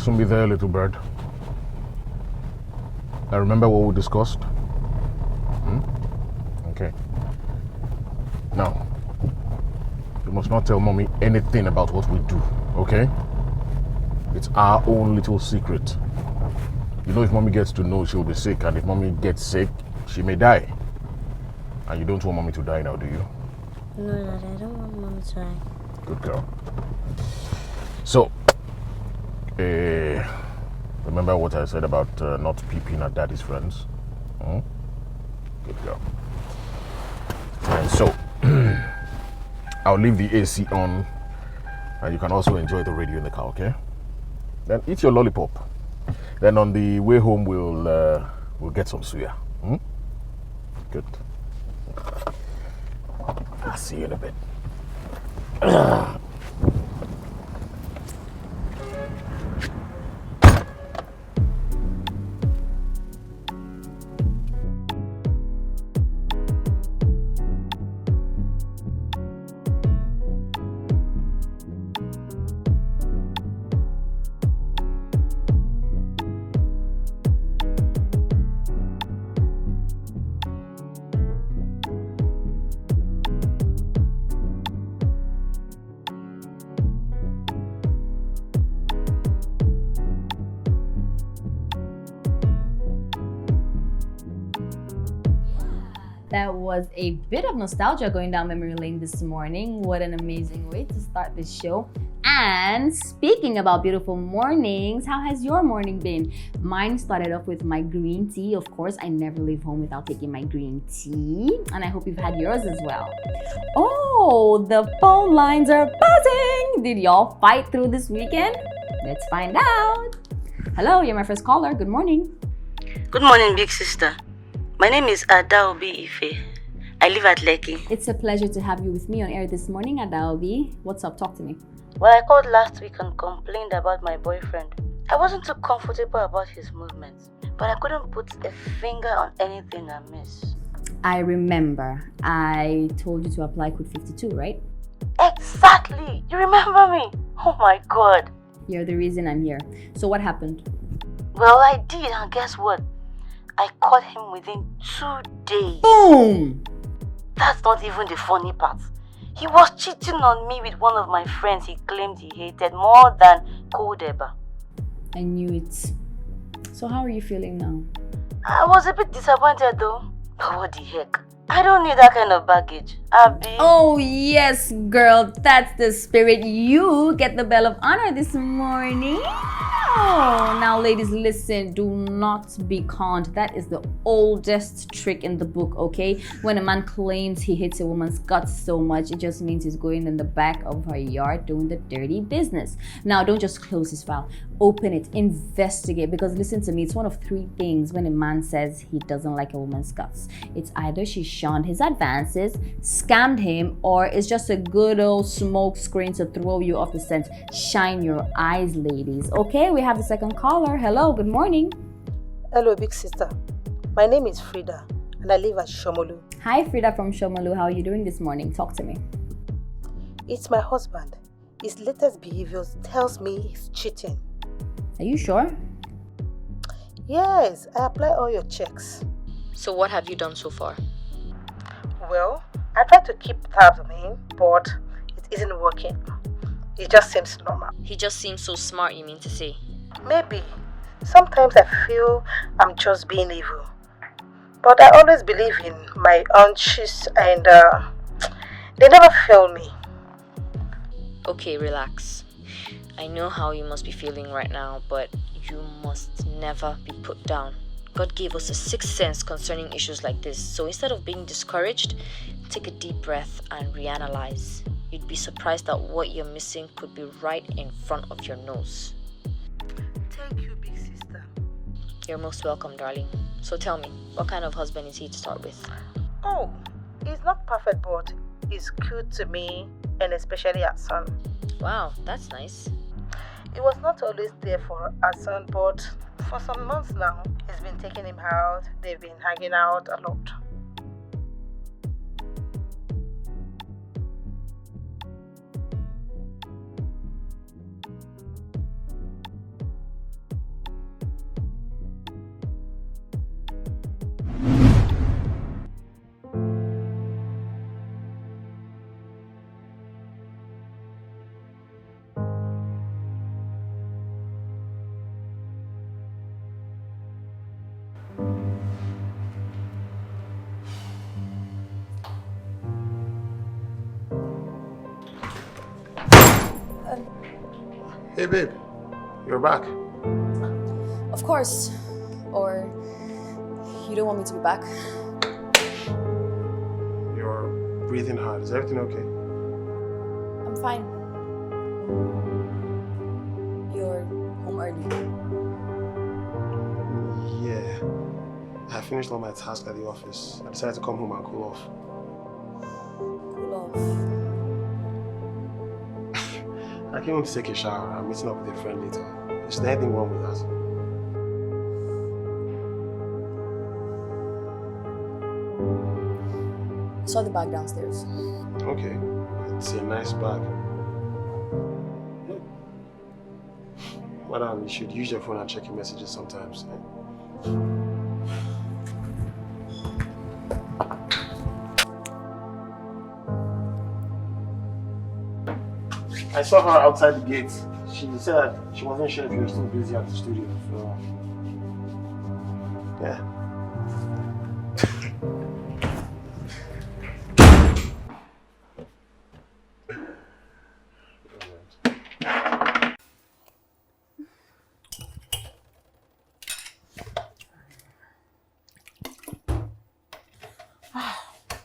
soon be there, little bird. Now remember what we discussed? Okay. Now, you must not tell mommy anything about what we do, okay? It's our own little secret. You know, if mommy gets to know, she'll be sick, and if mommy gets sick, she may die. And you don't want mommy to die now, do you? No, Dad, I don't want mommy to die. Good girl. So, remember what I said about not peeping at daddy's friends? Good girl. And so, I'll leave the AC on, and you can also enjoy the radio in the car, okay? Then eat your lollipop. Then on the way home, we'll get some suya. Good. I'll see you in a bit. That was a bit of nostalgia going down memory lane this morning. What an amazing way to start this show. And speaking about beautiful mornings, how has your morning been? Mine started off with my green tea. Of course, I never leave home without taking my green tea. And I hope you've had yours as well. Oh, the phone lines are buzzing. Did y'all fight through this weekend? Let's find out. Hello, you're my first caller. Good morning. Good morning, big sister. My name is Adaobi Ife. I live at Lekki. It's a pleasure to have you with me on air this morning, Adaobi. What's up? Talk to me. Well, I called last week and complained about my boyfriend. I wasn't too comfortable about his movements, but I couldn't put a finger on anything amiss. I remember. I told you to apply Code 52, right? Exactly! You remember me? Oh my god. You're the reason I'm here. So what happened? Well, I did, and guess what? I caught him within 2 days. Boom! That's not even the funny part. He was cheating on me with one of my friends he claimed he hated more than Kodeba. I knew it. So how are you feeling now? I was a bit disappointed though. But what the heck? I don't need that kind of baggage. Oh yes, girl. That's the spirit. You get the bell of honor this morning. Oh, now ladies, listen, do not be conned. That is the oldest trick in the book, okay? When a man claims he hates a woman's guts so much, it just means he's going in the back of her yard doing the dirty business. Now, don't just close his file. Open it, investigate, because listen to me, it's one of 3 things when a man says he doesn't like a woman's guts. It's either she shunned his advances, scammed him, or it's just a good old smoke screen to throw you off the scent. Shine your eyes, ladies. Okay, we have the second caller. Hello, good morning. Hello, big sister. My name is Frida, and I live at Shomolu. Hi, Frida from Shomolu. How are you doing this morning? Talk to me. It's my husband. His latest behaviors tells me he's cheating. Are you sure? Yes, I apply all your checks. So what have you done so far? Well, I try to keep tabs on him, but it isn't working. It just seems normal. He just seems so smart, you mean to say? Maybe. Sometimes I feel I'm just being evil. But I always believe in my hunches and they never fail me. Okay, relax. I know how you must be feeling right now, but you must never be put down. God gave us a sixth sense concerning issues like this. So instead of being discouraged, take a deep breath and reanalyze. You'd be surprised that what you're missing could be right in front of your nose. Thank you, big sister. You're most welcome, darling. So tell me, what kind of husband is he to start with? Oh, he's not perfect, but he's good to me, and especially our son. Wow, that's nice. He was not always there for our son, but for some months now, he's been taking him out. They've been hanging out a lot. Hey babe, you're back. Of course. Or you don't want me to be back? You're breathing hard. Is everything okay? I'm fine. You're home early. Yeah. I finished all my tasks at the office. I decided to come home and cool off. Cool off. I came home to take a shower. I'm meeting up with a friend later. Is there anything wrong with that? I saw the bag downstairs. Okay. It's a nice bag. Madam, you should use your phone and check your messages sometimes. I saw her outside the gate. She said that she wasn't sure if you were still busy at the studio. So, yeah.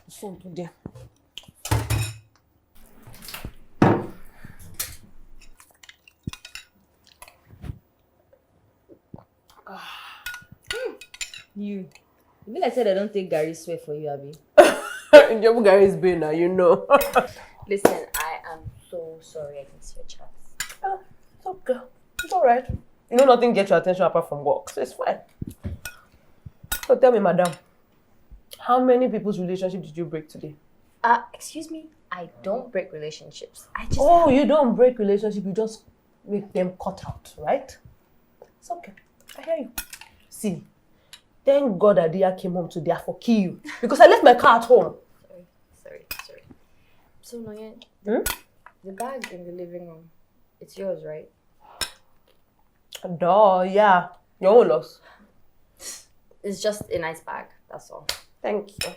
Phone today. You mean I said I don't take Gary swear for you, Abby? Your Gary is being now, you know. Listen, I am so sorry against your chats. Oh, it's okay. It's alright. You know nothing gets your attention apart from work, so it's fine. So tell me, madam, how many people's relationship did you break today? Excuse me, I don't break relationships. I just... Oh, you don't break relationship, you just make them cut out, right? It's okay. I hear you. See, thank God Adia came home today for kill you. Because I left my car at home. Sorry. So, Noye, Hmm? the bag in the living room, it's yours, right? Duh, yeah. Your own loss. It's just a nice bag, that's all. Thank you.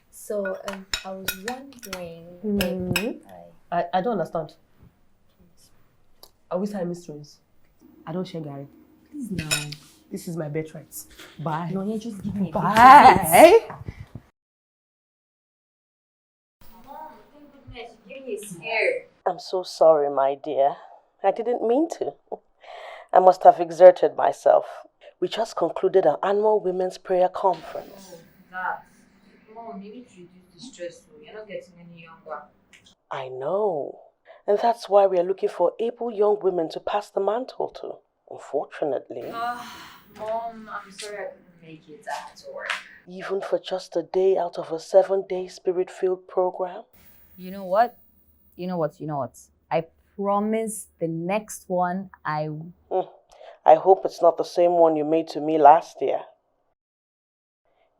So, I was wondering Mm-hmm. if I don't understand. Are we signing mysteries? I don't share Gary. Please now. This is my birthright. Bye. Noye, just give me a Bye. I'm so sorry, my dear. I didn't mean to. I must have exerted myself. We just concluded our annual Women's Prayer Conference. Mom, you need to reduce the stress. You're not getting any younger. I know. And that's why we are looking for able young women to pass the mantle to. Unfortunately. Mom, I'm sorry I couldn't make it. I had to work. Even for just a day out of a 7-day spirit-filled program. You know what? I promise the next one I hope it's not the same one you made to me last year.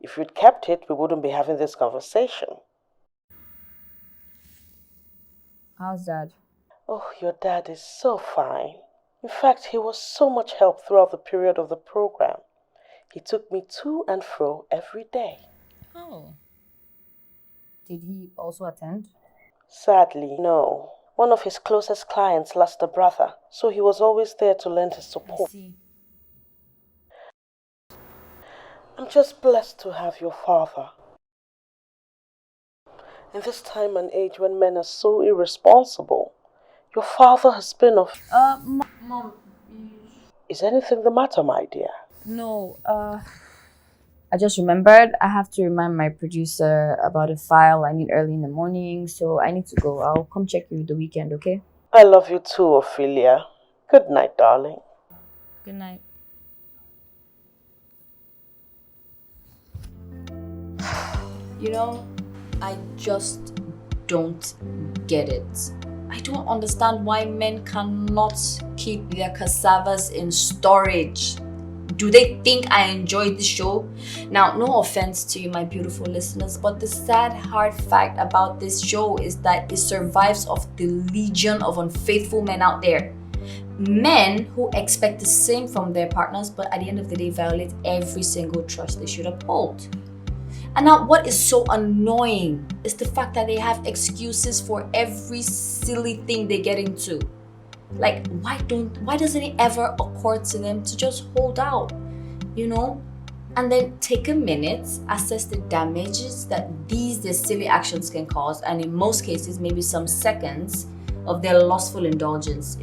If you'd kept it, we wouldn't be having this conversation. How's Dad? Oh, your dad is so fine. In fact, he was so much help throughout the period of the program. He took me to and fro every day. Oh. Did he also attend? Sadly, no. One of his closest clients lost a brother, so he was always there to lend his support. I see. I'm just blessed to have your father. In this time and age when men are so irresponsible, your father has been of... Mom. Is anything the matter, my dear? No, I just remembered I have to remind my producer about a file I need early in the morning, so I need to go. I'll come check you the weekend, okay? I love you too, Ophelia. Good night, darling. Good night. You know, I just don't get it. I don't understand why men cannot keep their cassavas in storage. Do they think I enjoyed the show? Now, no offense to you, my beautiful listeners, but the sad hard fact about this show is that it survives of the legion of unfaithful men out there. Men who expect the same from their partners, but at the end of the day violate every single trust they should uphold. And now what is so annoying is the fact that they have excuses for every silly thing they get into. Like, why doesn't it ever occur to them to just hold out, and then take a minute, assess the damages that these silly actions can cause, and in most cases, maybe some seconds of their lustful indulgence.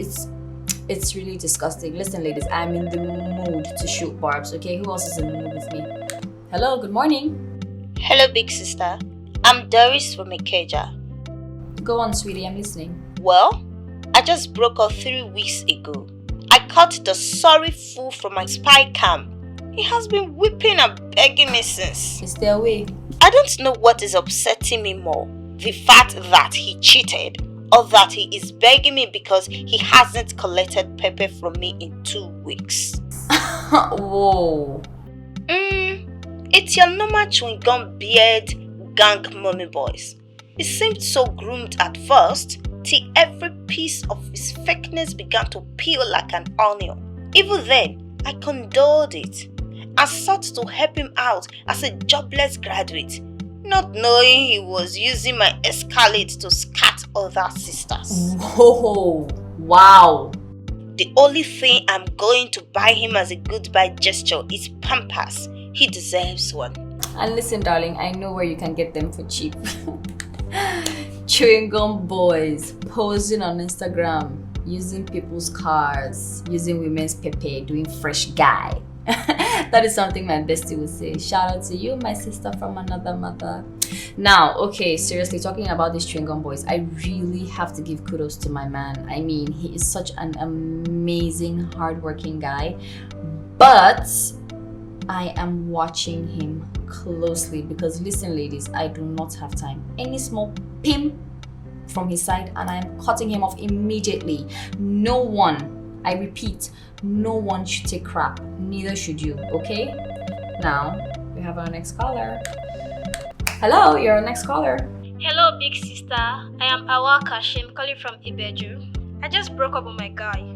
It's really disgusting. Listen, ladies, I'm in the mood to shoot barbs, okay? Who else is in the mood with me? Hello, good morning. Hello, big sister. I'm Doris from Alakija. Go on, sweetie, I'm listening. Well, I just broke up 3 weeks ago. I caught the sorry fool from my spy cam. He has been weeping and begging me since. Stay away. I don't know what is upsetting me more. The fact that he cheated, or that he is begging me because he hasn't collected pepper from me in 2 weeks. Whoa. It's your normal chewing gum beard gang mommy boys. He seemed so groomed at first, till every piece of his fakeness began to peel like an onion. Even then, I condoled it. I sought to help him out as a jobless graduate, not knowing he was using my escalade to scat other sisters. Whoa, wow. The only thing I'm going to buy him as a goodbye gesture is Pampers. He deserves one. And listen, darling, I know where you can get them for cheap. Chewing gum boys posing on Instagram, using people's cars, using women's pepe, doing fresh guy. That is something my bestie would say. Shout out to you, my sister from another mother. Now, okay, seriously, talking about these chewing gum boys, I really have to give kudos to my man. I mean, he is such an amazing, hardworking guy. But I am watching him closely because, listen, ladies, I do not have time. Any small pimp from his side and I'm cutting him off immediately. No one, I repeat, no one should take crap. Neither should you, okay? Now, we have our next caller. Hello, you're our next caller. Hello, big sister. I am Awa Kashim, calling from Ibeju. I just broke up with my guy.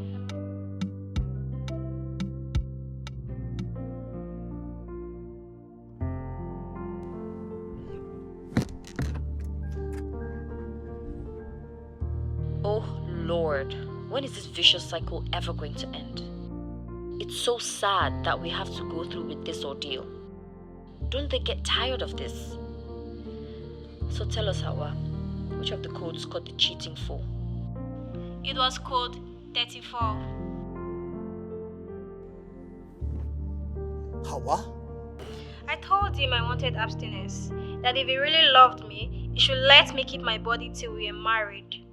Oh Lord, when is this vicious cycle ever going to end? It's so sad that we have to go through with this ordeal. Don't they get tired of this? So tell us, Hawa, which of the codes got the cheating for? It was code 34. Hawa? I told him I wanted abstinence, that if he really loved me, he should let me keep my body till we are married.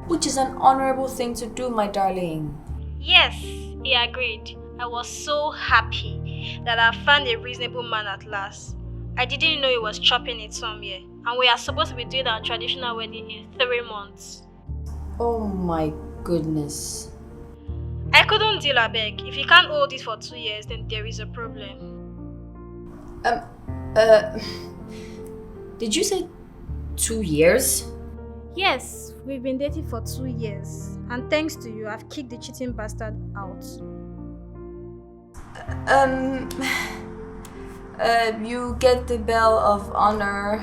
Which is an honorable thing to do, my darling. Yes, he agreed. I was so happy that I found a reasonable man at last. I didn't know he was chopping it somewhere, and we are supposed to be doing our traditional wedding in 3 months. Oh my goodness. I couldn't deal, abeg. If he can't hold it for 2 years, then there is a problem. Did you say 2 years? Yes, we've been dating for 2 years, and thanks to you, I've kicked the cheating bastard out. You get the bell of honor.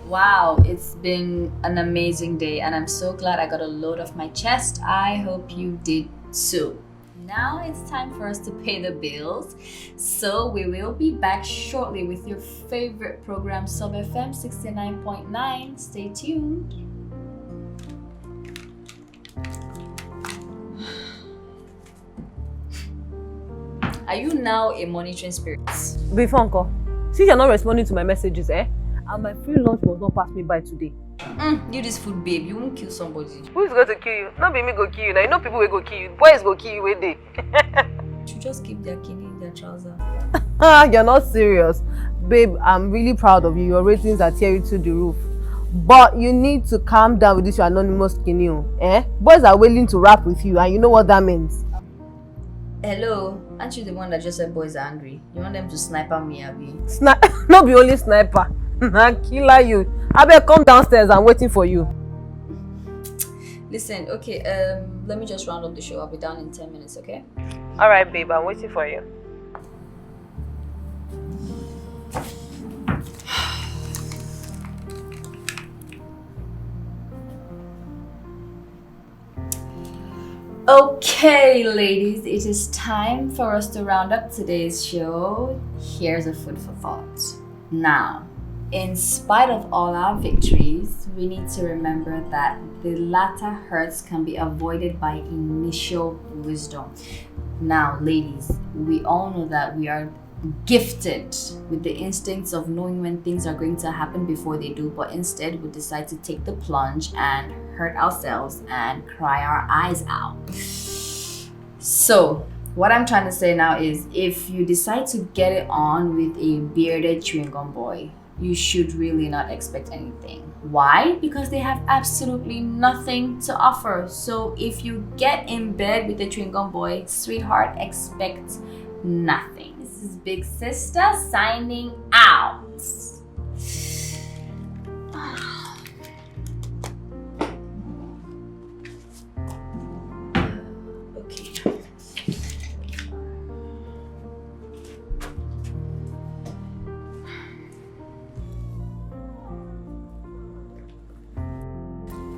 Wow, it's been an amazing day and I'm so glad I got a load off my chest. I hope you did too. Now it's time for us to pay the bills. So we will be back shortly with your favorite program, Sub FM 69.9. Stay tuned. Are you now a monitoring spirit? Before uncle, since you're not responding to my messages, and my free lunch was not passed me by today. You this food babe, you won't kill somebody. Who is going to kill you? Not be me go kill you. Now you know people will go kill you. Boys go kill you where they. You just keep their kidney in their trousers. You're not serious. Babe, I'm really proud of you. Your ratings are tearing to the roof. But you need to calm down with this your anonymous skinny. Boys are willing to rap with you and you know what that means. Hello, aren't you the one that just said boys are angry? You want them to sniper me, Abby? No be only sniper. Nah, killer you. I better come downstairs. I'm waiting for you. Listen, okay, let me just round up the show. I'll be down in 10 minutes, okay? Alright, babe. I'm waiting for you. Okay, ladies, it is time for us to round up today's show. Here's a food for thought. Now, in spite of all our victories, we need to remember that the latter hurts can be avoided by initial wisdom. Now, ladies, we all know that we are gifted with the instincts of knowing when things are going to happen before they do, but instead we decide to take the plunge and hurt ourselves and cry our eyes out. So what I'm trying to say now is, if you decide to get it on with a bearded chewing gum boy, you should really not expect anything. Why? Because they have absolutely nothing to offer. So if you get in bed with the chewing gum boy, sweetheart, expect nothing. This is Big Sister signing out.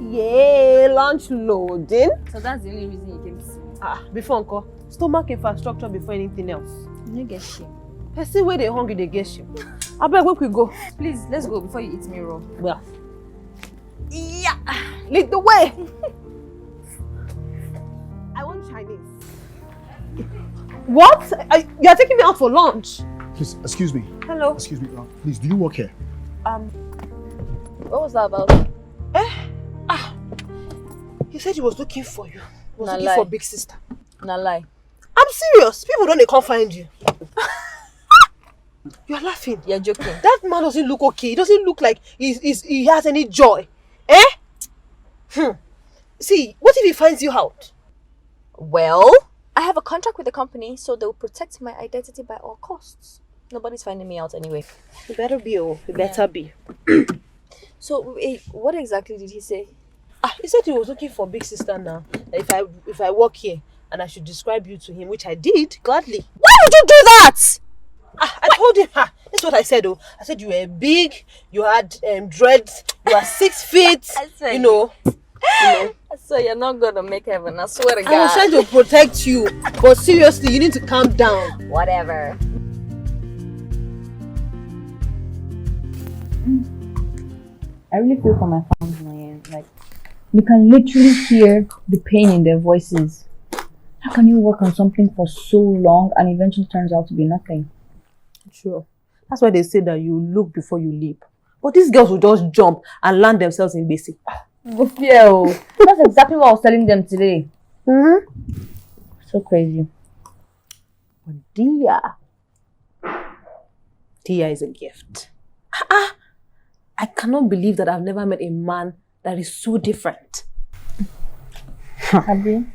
Yeah, lunch loading. So that's the only reason you came to see me. Before uncle, stomach infrastructure before anything else. You get shit. Person where they hungry, they get shame. I beg, where we go? Please, let's go before you eat me raw. Well, yeah, lead the way. I want Chinese. What? You are taking me out for lunch? Please, excuse me. Hello. Excuse me. Please, do you work here? What was that about? He said he was looking for you. He was Nah, looking lie. for big sister. Nah, lie. I'm serious. People don't they come find you. You're laughing. You're joking. That man doesn't look okay. He doesn't look like he has any joy. See, what if he finds you out? Well, I have a contract with the company, so they'll protect my identity by all costs. Nobody's finding me out anyway. You better be, you better be. So, wait, what exactly did he say? He said he was looking for big sister now. That if I work here and I should describe you to him, which I did gladly. Why would you do that? I told him, that's what I said though. I said you were big, you had dreads, you are 6 feet, you know. So you're not gonna make heaven, I swear to God. I was trying to protect you, but seriously, you need to calm down. Whatever. I really feel for my fans, man. Like, you can literally hear the pain in their voices. How can you work on something for so long and eventually turns out to be nothing? Sure. That's why they say that you look before you leap. But these girls will just jump and land themselves in basic. That's exactly what I was telling them today. So crazy. But Dia is a gift. I cannot believe that I've never met a man that is so different. Abi,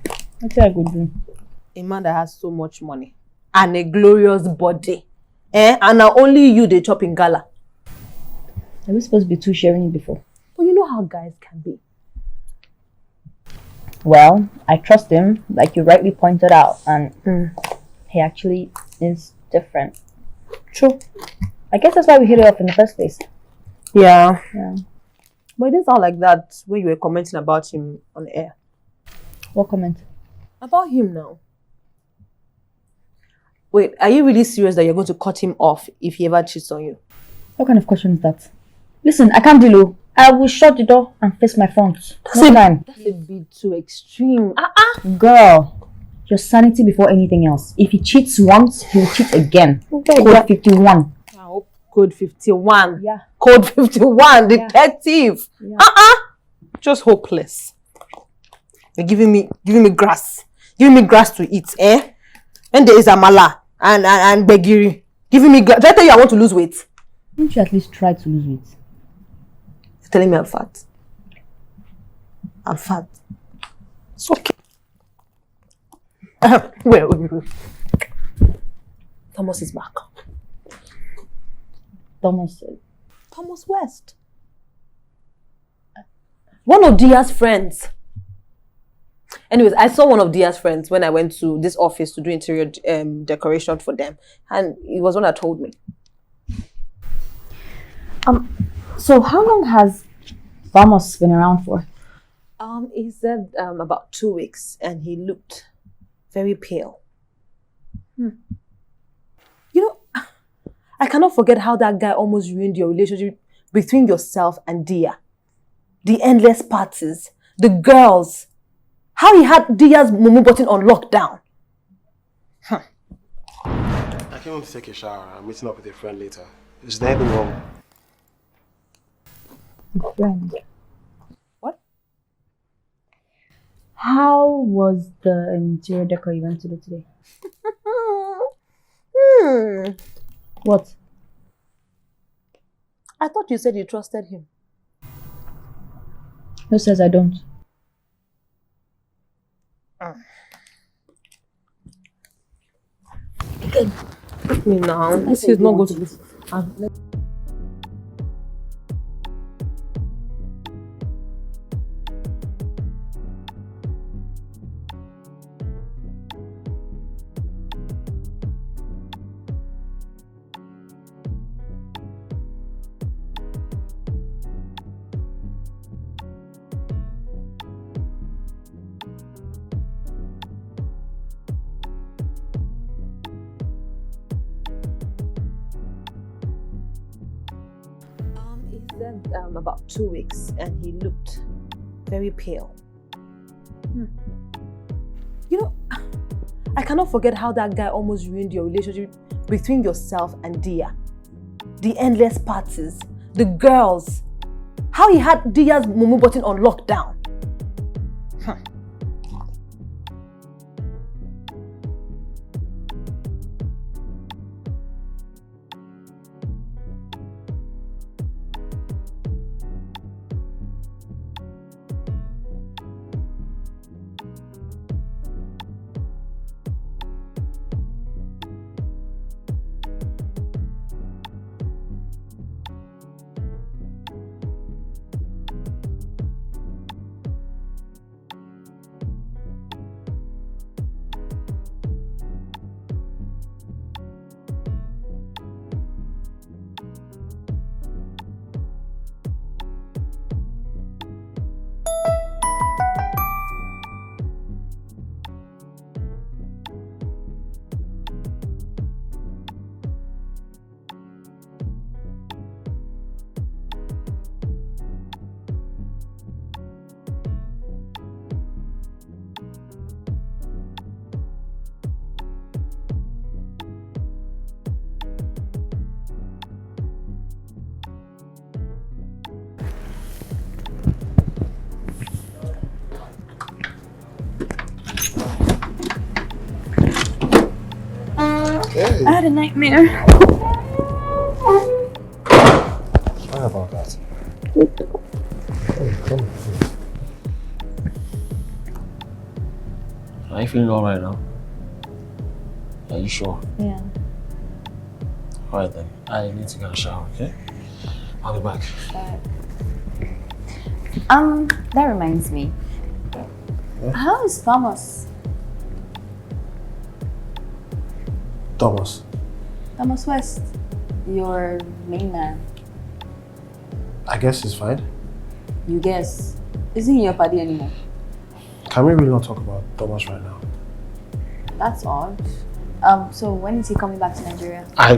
what I could do? A man that has so much money and a glorious body. And now only you they chop in gala. Are we supposed to be two sharing it before? But you know how guys can be. Well, I trust him, like you rightly pointed out, and he actually is different. True. I guess that's why we hit it off in the first place. Yeah. But it didn't sound like that when you were commenting about him on air. What comment? About him now. Wait, are you really serious that you're going to cut him off if he ever cheats on you? What kind of question is that? Listen, I can't deal with. I will shut the door and face my front. No time. That's a bit too extreme. Girl, your sanity before anything else. If he cheats once, he will cheat again. Code 51. I hope Code 51. Yeah. Code 51, detective. Yeah. Just hopeless. You're giving me grass. Giving me grass to eat, And there is amala and begiri. Giving me grass. Did I tell you I want to lose weight? Won't you at least try to lose weight? You're telling me I'm fat. I'm fat. It's okay. Wait. Thomas is back. Thomas. Thomas West. One of Dia's friends. Anyways, I saw one of Dia's friends when I went to this office to do interior decoration for them. And it was one that told me. So how long has Thomas been around for? He said about 2 weeks, and he looked very pale. You know, I cannot forget how that guy almost ruined your relationship between yourself and Dia. The endless parties, the girls, how he had Dia's Mumu button on lockdown. I came home to take a shower. I'm meeting up with a friend later. Is there anything wrong? Friend. What? How was the interior decor you went to do today? What? I thought you said you trusted him. Who says I don't? Me now. This is not going to be. About 2 weeks, and he looked very pale. You know, I cannot forget how that guy almost ruined your relationship between yourself and Dia. The endless parties, the girls, how he had Dia's Mumu button on lockdown. I had a nightmare. Sorry about that. Come. Are you feeling alright now? Are you sure? Yeah. Alright then. I need to get a shower, okay? I'll be back. That reminds me. Yeah? How is Thomas? Thomas. Thomas West, your main man. I guess he's fine. You guess. Isn't he your buddy anymore? Can we really not talk about Thomas right now? That's odd. So when is he coming back to Nigeria? I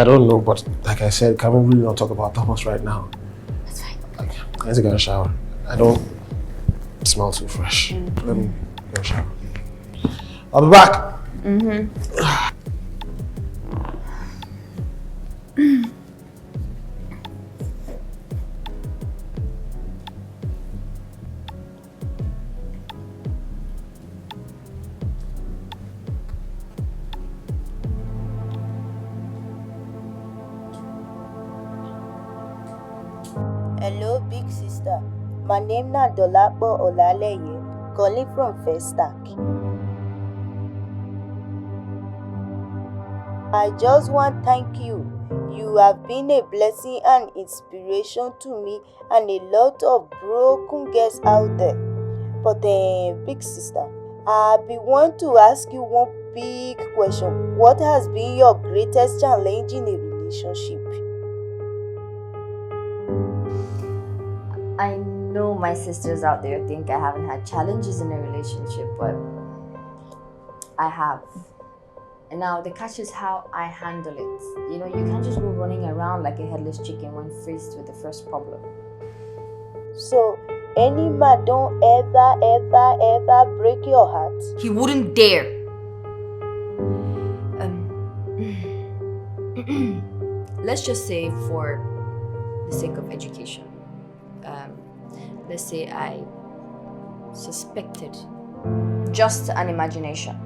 don't know, but like I said, can we really not talk about Thomas right now? That's fine. I need to get a shower. I don't smell too fresh. Let me get a shower. I'll be back. Hello, big sister. My name na Dolapo Olaleye, calling from Festac. I just want to thank you. You have been a blessing and inspiration to me and a lot of broken girls out there. But big sister, I be want to ask you one big question. What has been your greatest challenge in a relationship? I know my sisters out there think I haven't had challenges in a relationship, but I have. And now the catch is how I handle it. You know, you can't just go running around like a headless chicken when faced with the first problem. So, any man don't ever break your heart? He wouldn't dare. Let's just say, for the sake of education, let's say I suspected, just an imagination.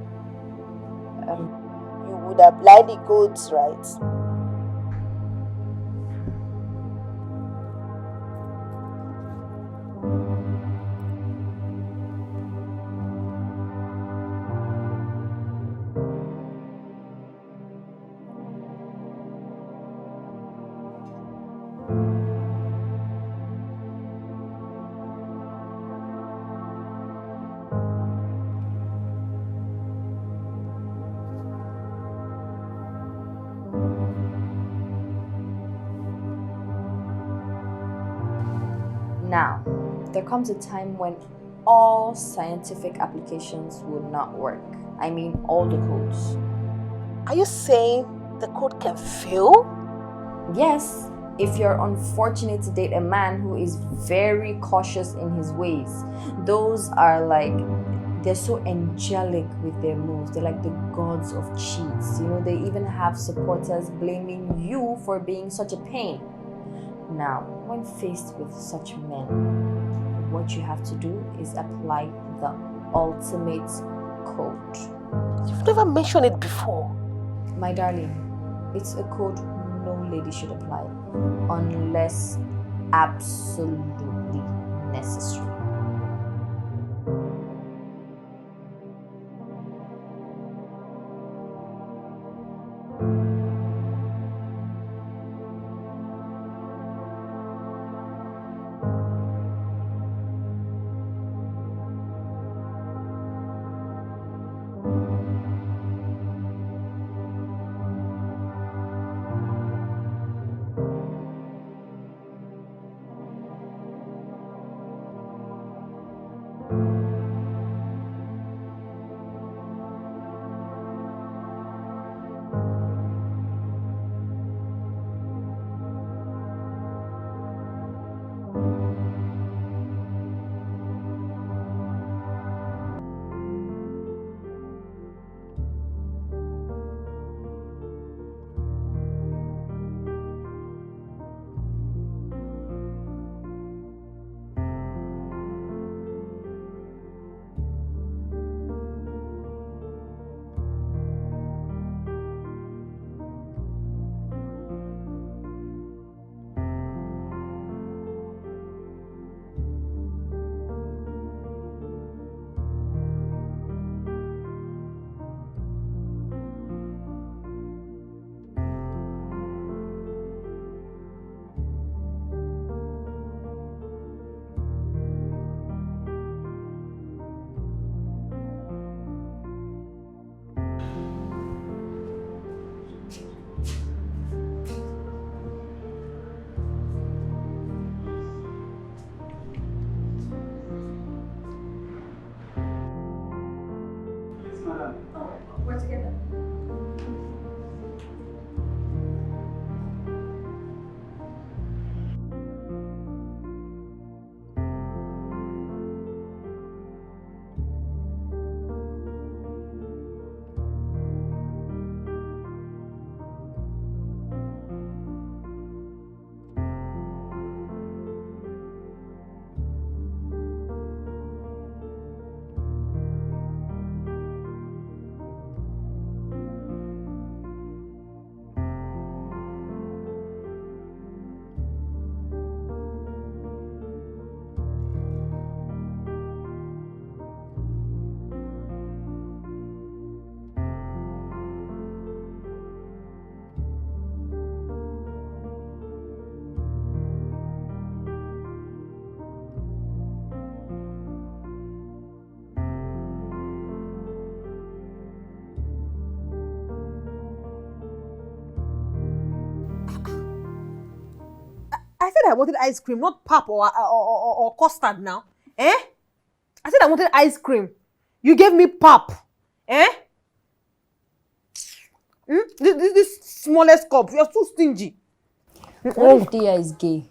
You would apply the codes, right? Now, there comes a time when all scientific applications would not work. I mean, all the codes. Are you saying the code can fail? Yes, if you're unfortunate to date a man who is very cautious in his ways. Those are like, they're so angelic with their moves. They're like the gods of cheats. You know, they even have supporters blaming you for being such a pain. Now, when faced with such men, what you have to do is apply the ultimate code. You've never mentioned it before. My darling, it's a code no lady should apply unless absolutely necessary. We're together. said I wanted ice cream, not pap or custard now. Eh? I said I wanted ice cream. You gave me pap. Eh? This smallest cup. You're too stingy. What if Dia is gay?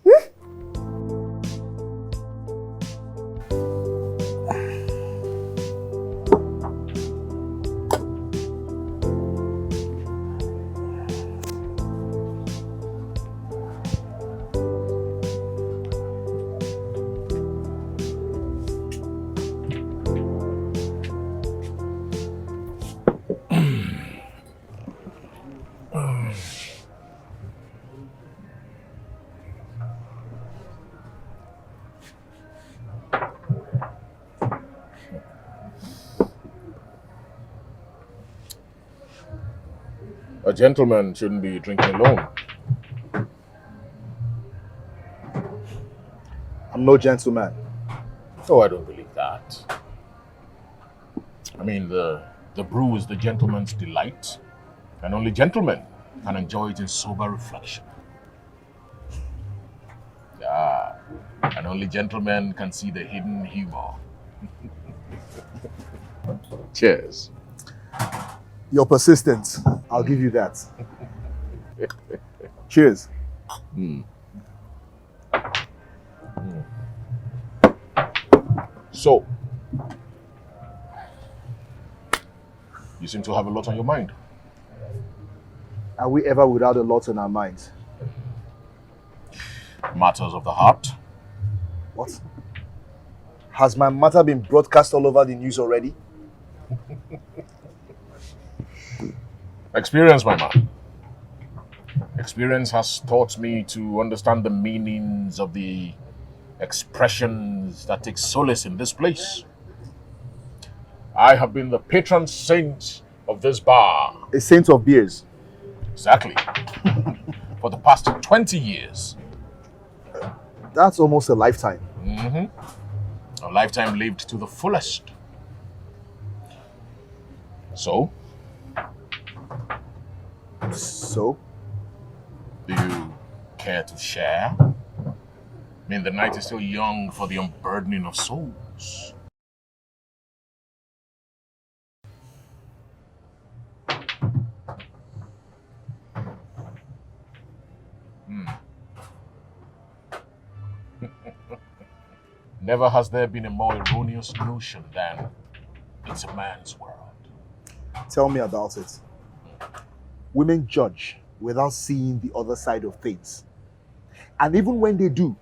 A gentleman shouldn't be drinking alone. I'm no gentleman. Oh, I don't believe that. I mean, the brew is the gentleman's delight, and only gentlemen can enjoy it in sober reflection. Yeah, and only gentlemen can see the hidden humor. Cheers. You're persistent. I'll give you that. Cheers. So, you seem to have a lot on your mind. Are we ever without a lot on our minds? Matters of the heart. What? Has my matter been broadcast all over the news already? Experience, my man. Experience has taught me to understand the meanings of the expressions that take solace in this place. I have been the patron saint of this bar. A saint of beers. Exactly. For the past 20 years. That's almost a lifetime. A lifetime lived to the fullest. So? So? Do you care to share? I mean, the night is still young for the unburdening of souls. Never has there been a more erroneous notion than it's a man's world. Tell me about it. Women judge without seeing the other side of things. And even when they do,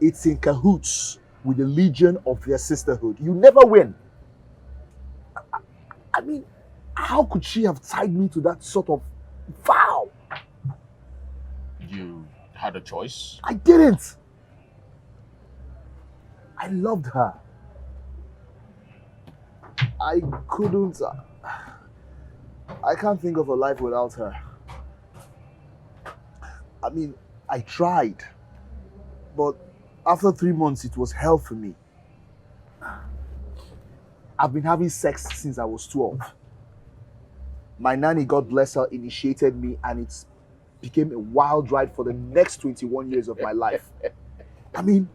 it's in cahoots with the legion of their sisterhood. You never win. I mean, how could she have tied me to that sort of vow? You had a choice? I didn't. I loved her. I couldn't. I can't think of a life without her. I mean, I tried. But after 3 months, it was hell for me. I've been having sex since I was 12. My nanny, God bless her, initiated me, and it became a wild ride for the next 21 years of my life. I mean,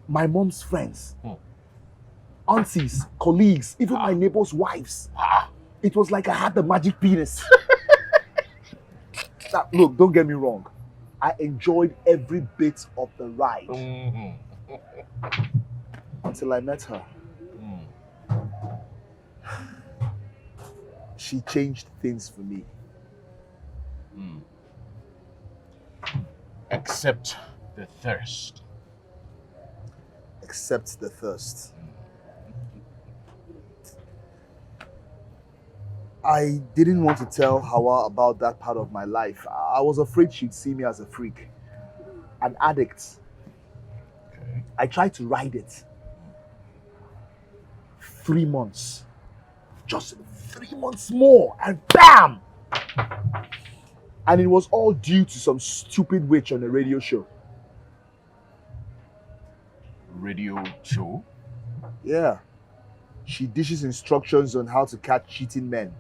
my mom's friends, aunties, colleagues, even my neighbors' wives. It was like I had the magic penis. Now, look, don't get me wrong. I enjoyed every bit of the ride. Until I met her. She changed things for me. Except the thirst. Except the thirst. I didn't want to tell Hawa about that part of my life. I was afraid she'd see me as a freak, an addict. Okay. I tried to ride it. 3 months. Just 3 months more, and bam! And it was all due to some stupid witch on a radio show. Radio show? Yeah. She dishes instructions on how to catch cheating men.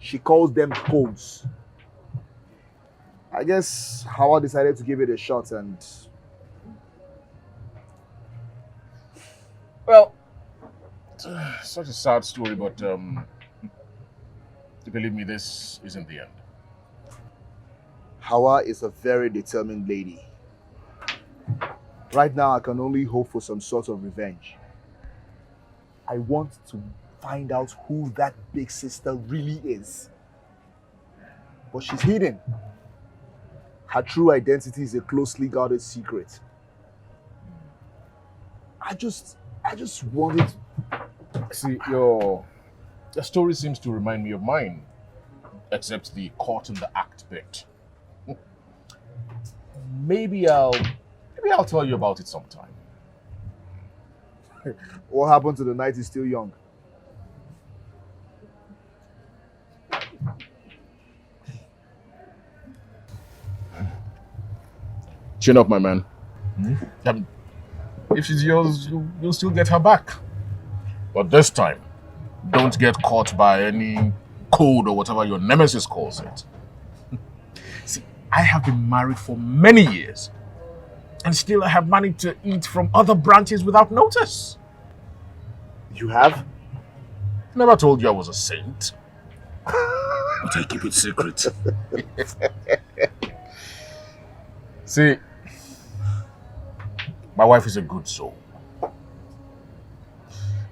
She calls them codes. I guess Hawa decided to give it a shot, and Well, such a sad story, but believe me, this isn't the end. Hawa is a very determined lady. Right now, I can only hope for some sort of revenge. I want to find out who that big sister really is. But she's hidden. Her true identity is a closely guarded secret. I just wanted... See, your story seems to remind me of mine, except the caught in the act bit. Maybe I'll tell you about it sometime. What happened to the night is still young? Chin up, my man. If she's yours, you'll still get her back. But this time, don't get caught by any code or whatever your nemesis calls it. See, I have been married for many years, and still I have managed to eat from other branches without notice. You have? Never told you I was a saint. But I keep it secret. See, my wife is a good soul.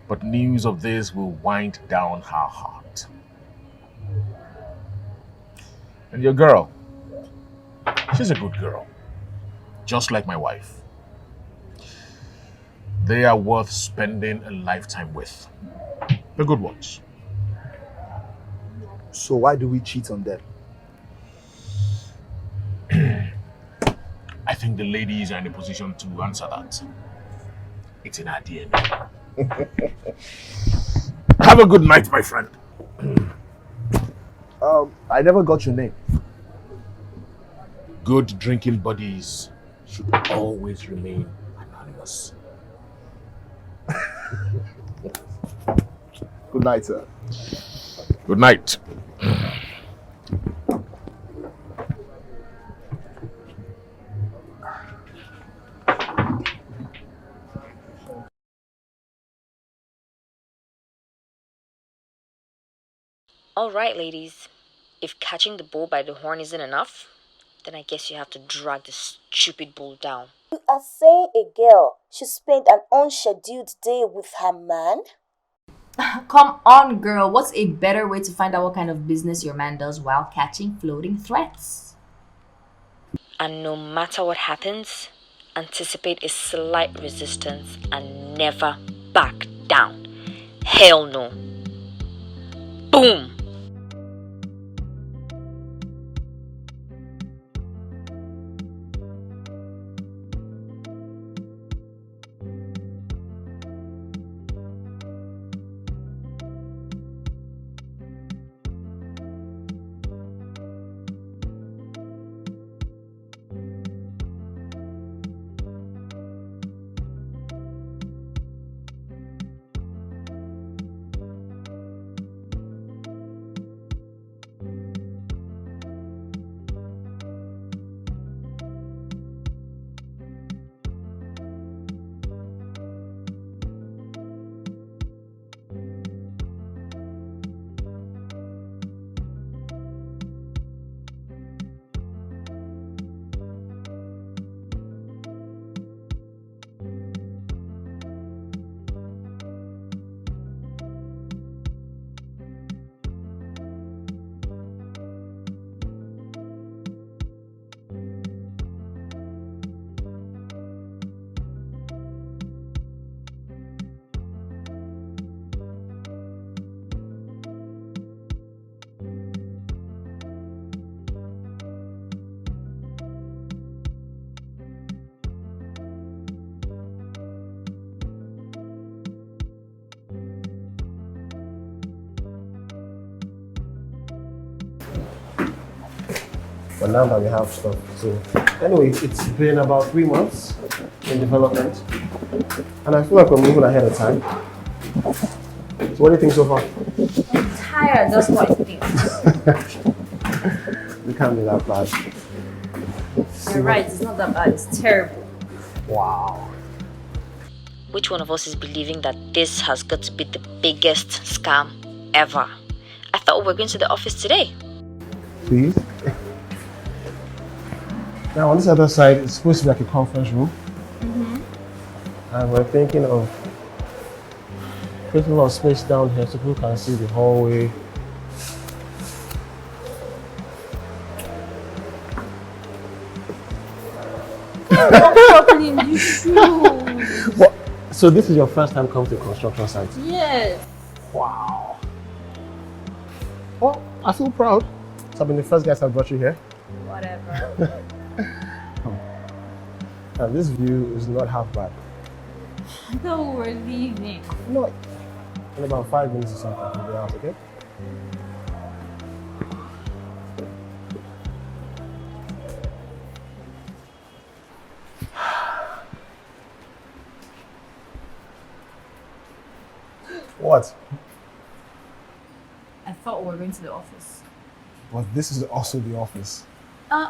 But news of this will wind down her heart. And your girl, she's a good girl. Just like my wife. They are worth spending a lifetime with. The good ones. So why do we cheat on them? I think the ladies are in a position to answer that. It's in our DNA. Have a good night, my friend. I never got your name. Good drinking buddies should always remain anonymous. Good night, sir. Good night. All right, ladies. If catching the bull by the horn isn't enough, then I guess you have to drag the stupid bull down. You are saying a girl should spend an unscheduled day with her man? Come on, girl. What's a better way to find out what kind of business your man does while catching floating threats? And no matter what happens, anticipate a slight resistance and never back down. Hell no. Boom! But now that we have stuff, so anyway, it's been about 3 months in development, and I feel like we're moving ahead of time. So what do you think so far? I'm tired, that's what I think. We can't be that bad. You're right, it's not that bad, it's terrible. Wow. which one of us is believing that this has got to be the biggest scam ever? I thought we were going to the office today. Please. Now on this other side, it's supposed to be like a conference room. And we're thinking of creating a lot of space down here so people can see the hallway. What? So this is your first time coming to a construction site? Yes. Wow. Well, I feel proud. So I've been the first guys that brought you here. Whatever. And this view is not half bad. No, we're leaving. No, in about 5 minutes or something, we'll be out, okay? What? I thought we were going to the office. But this is also the office.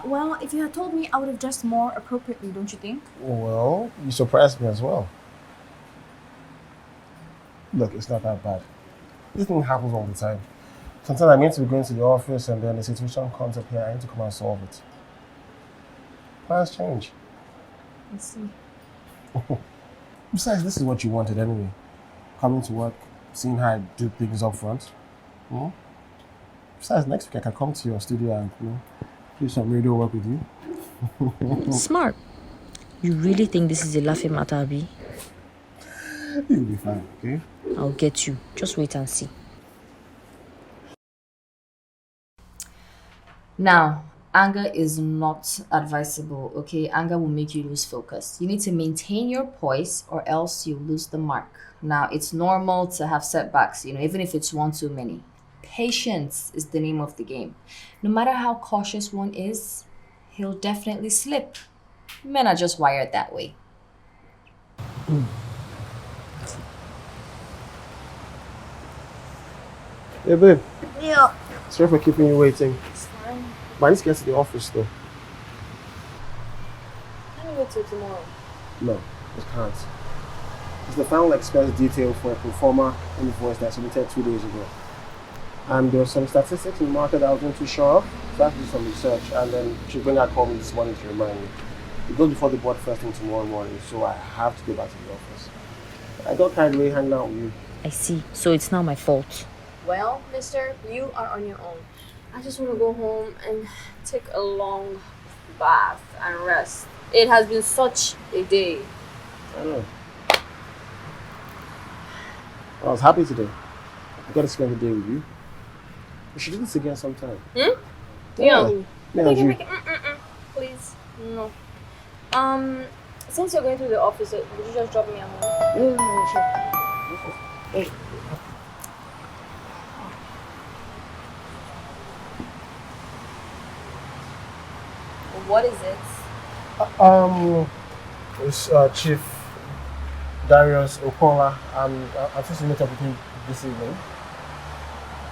Well, if you had told me, I would have dressed more appropriately, don't you think? Well, you surprised me as well. Look, it's not that bad. This thing happens all the time. Sometimes I mean to be going to the office and then the situation comes up here, I need to come and solve it. Plans change. I see. Besides, this is what you wanted anyway. Coming to work, seeing how I do things up front. Besides, next week I can come to your studio and do some radio work with you. Smart. You really think this is a laughing matter, Abi? You'll be fine, okay? I'll get you. Just wait and see. Now, anger is not advisable, okay? Anger will make you lose focus. You need to maintain your poise or else you lose the mark. Now, it's normal to have setbacks, even if it's one too many. Patience is the name of the game. No matter how cautious one is, he'll definitely slip. Men are just wired that way. Hey, babe. Yeah. Sorry for keeping you waiting. It's fine. But I need to get to the office though. Can you wait till tomorrow? No, it can't. It's the final expense detail for a performer invoice that submitted 2 days ago. And there were some statistics in the market that I wasn't too sure of, so I had to do some research, and then she bring her call me this morning to remind me. It goes before the board first thing tomorrow morning, so I have to go back to the office. I got carried away hanging out with you. I see. So it's now my fault. Well, mister, you are on your own. I just want to go home and take a long bath and rest. It has been such a day. I know. I was happy today. I got to spend the day with you. We should do this again sometime. Yeah. You. Please. No. Since you're going to the office, would you just drop me at home? No, sure. Hey. What is it? It's Chief Darius Ogunmola. I'm supposed to meet up with him this evening.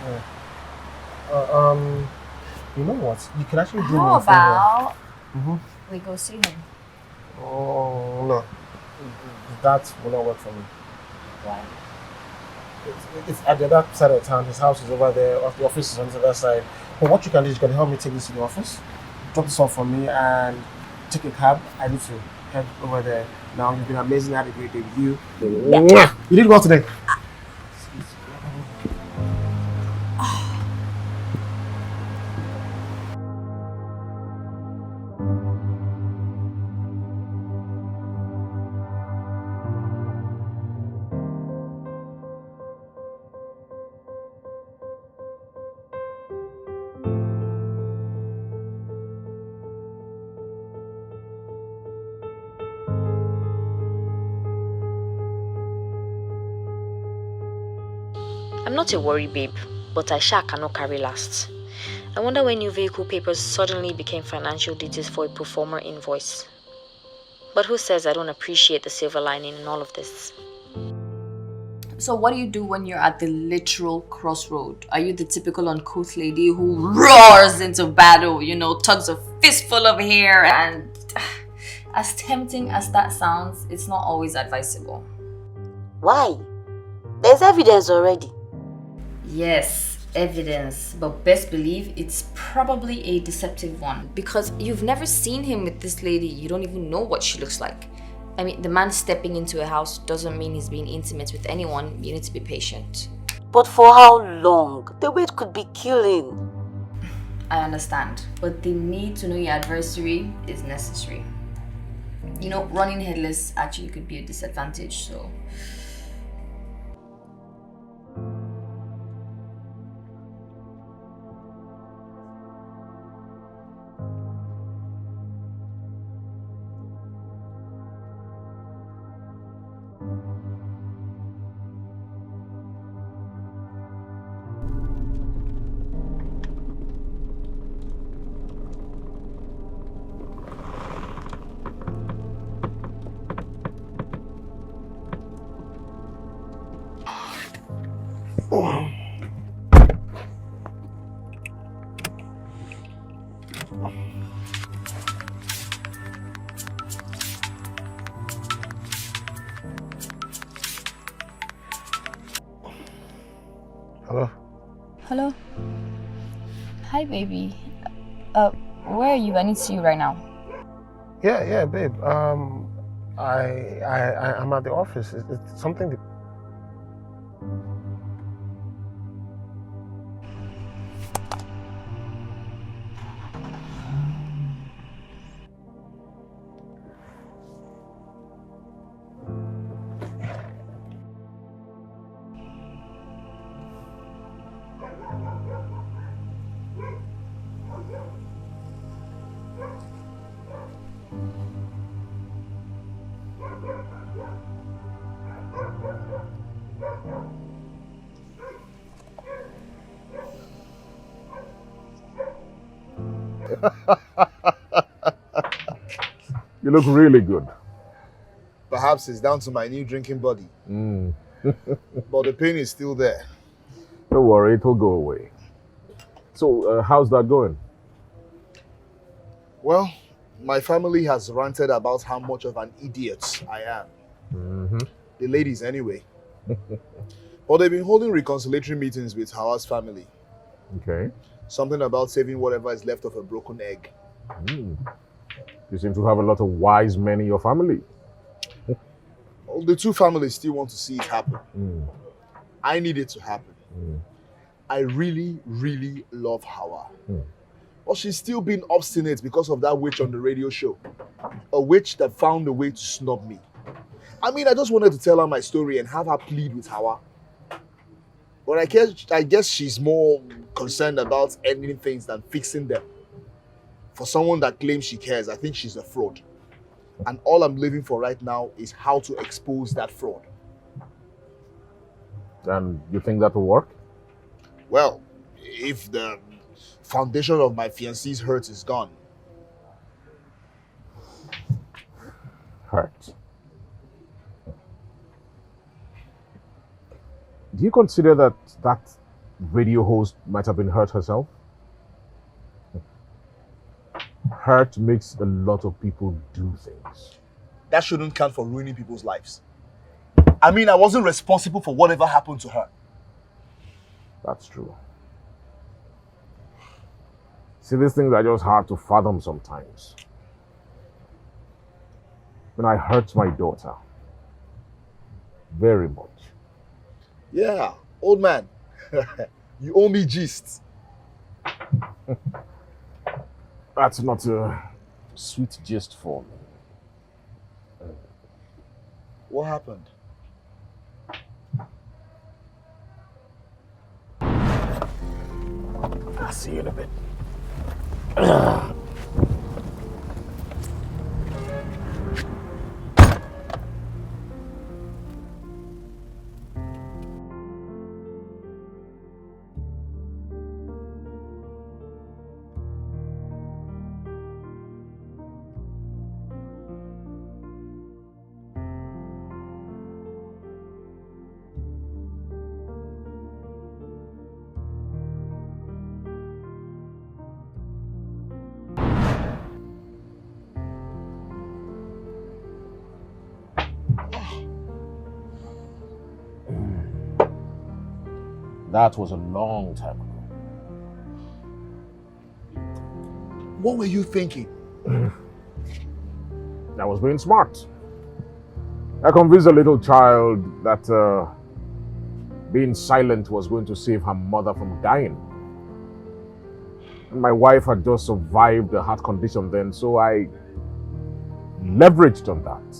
Yeah. You know what? You can actually do me How a favor. about Mm-hmm. we go see him? Oh no, that will not work for me. Why? It's at the other side of town. His house is over there. The office is on the other side. But what you can do is you can help me take this to the office, drop this off for me, and take a cab. I need to head over there. Now you've been amazing. I had a great day with you. Yeah. You did well today. I'm not a worry babe, but I sure cannot carry last. I wonder when new vehicle papers suddenly became financial details for a performer invoice. But who says I don't appreciate the silver lining in all of this? So what do you do when you're at the literal crossroad? Are you the typical uncouth lady who roars into battle, tugs a fistful of hair? And as tempting as that sounds, it's not always advisable. Why? There's evidence already. Yes, evidence, but best believe it's probably a deceptive one because you've never seen him with this lady. You don't even know what she looks like. I mean, the man stepping into a house doesn't mean he's being intimate with anyone. You need to be patient. But for how long? The wait could be killing. I understand, but the need to know your adversary is necessary. You know, running headless actually could be a disadvantage, so... Hello? Hello? Hi, baby. Where are you? I need to see you right now. Yeah, babe. I'm at the office. It's something that... You look really good. Perhaps it's down to my new drinking body. But the pain is still there. Don't worry, it will go away. So, how's that going? Well, my family has ranted about how much of an idiot I am. The ladies, anyway. But they've been holding reconciliatory meetings with Hawa's family. Okay. Something about saving whatever is left of a broken egg. You seem to have a lot of wise men in your family. Well, the two families still want to see it happen. I need it to happen. I really, really love Hawa. But she's still being obstinate because of that witch on the radio show. A witch that found a way to snub me. I mean, I just wanted to tell her my story and have her plead with Hawa. But I guess she's more concerned about ending things than fixing them. For someone that claims she cares, I think she's a fraud. And all I'm living for right now is how to expose that fraud. And you think that will work? Well, if the foundation of my fiancé's hurt is gone. Hurt. Do you consider that that radio host might have been hurt herself? Hurt makes a lot of people do things. That shouldn't count for ruining people's lives. I mean, I wasn't responsible for whatever happened to her. That's true. See, these things are just hard to fathom sometimes. When I hurt my daughter, very much. Yeah, old man. You owe me gist. That's not a sweet gist for me. What happened? I'll see you in a bit. That was a long time ago. What were you thinking? I was being smart. I convinced a little child that being silent was going to save her mother from dying. And my wife had just survived a heart condition then, so I leveraged on that.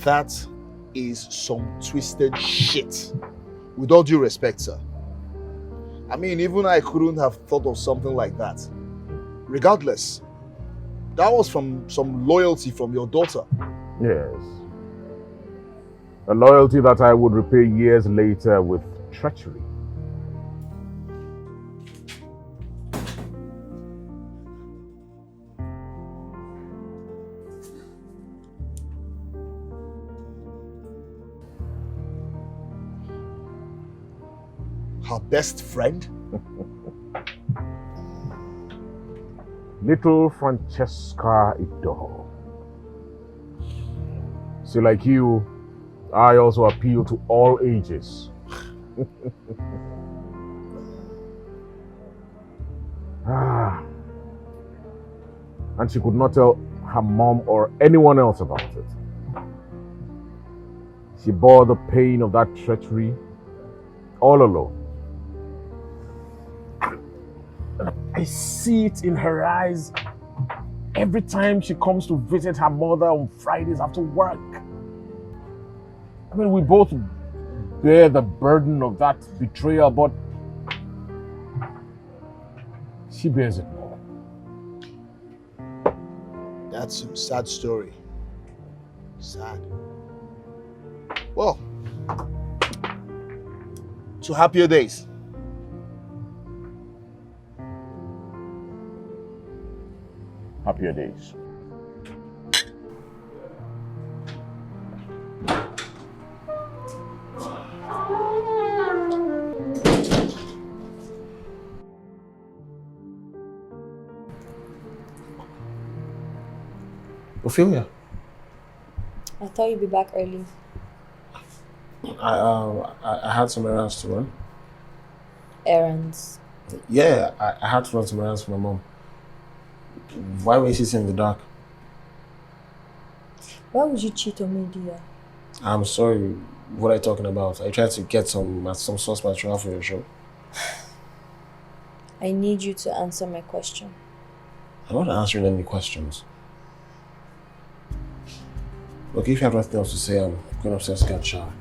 That is some twisted shit. With all due respect, sir. I mean, even I couldn't have thought of something like that. Regardless, that was from some loyalty from your daughter. Yes. A loyalty that I would repay years later with treachery. Her best friend? Little Francesca Ido. See, like you, I also appeal to all ages. And she could not tell her mom or anyone else about it. She bore the pain of that treachery all alone. I see it in her eyes every time she comes to visit her mother on Fridays after work. I mean, we both bear the burden of that betrayal, but she bears it more. That's a sad story. Sad. Well, to happier days. Happier days. Ophelia, I thought you'd be back early. I had some errands to run. Errands? Yeah, I had to run some errands for my mom. Why were you sitting in the dark? Why would you cheat on me, dear? I'm sorry, what are you talking about? I tried to get some source material for your show. I need you to answer my question. I'm not answering any questions. Look, if you have nothing else to say, I'm going upstairs to get a shower.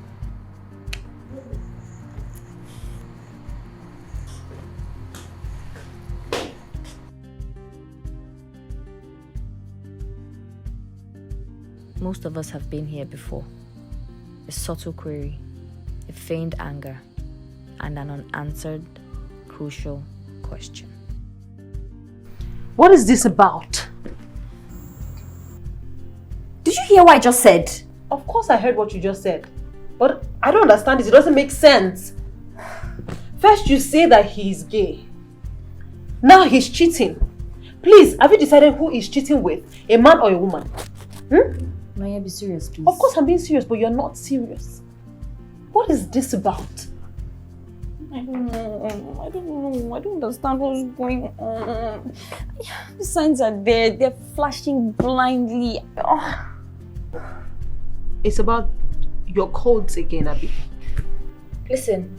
Most of us have been here before. A subtle query, a feigned anger, and an unanswered, crucial question. What is this about? Did you hear what I just said? Of course I heard what you just said. But I don't understand this. It doesn't make sense. First you say that he is gay. Now he's cheating. Please, have you decided who he's cheating with? A man or a woman? Maya, be serious, please. Of course I'm being serious, but you're not serious. What is this about? I don't know. I don't understand what's going on. The signs are there. They're flashing blindly. Oh. It's about your codes again, Abby. Listen,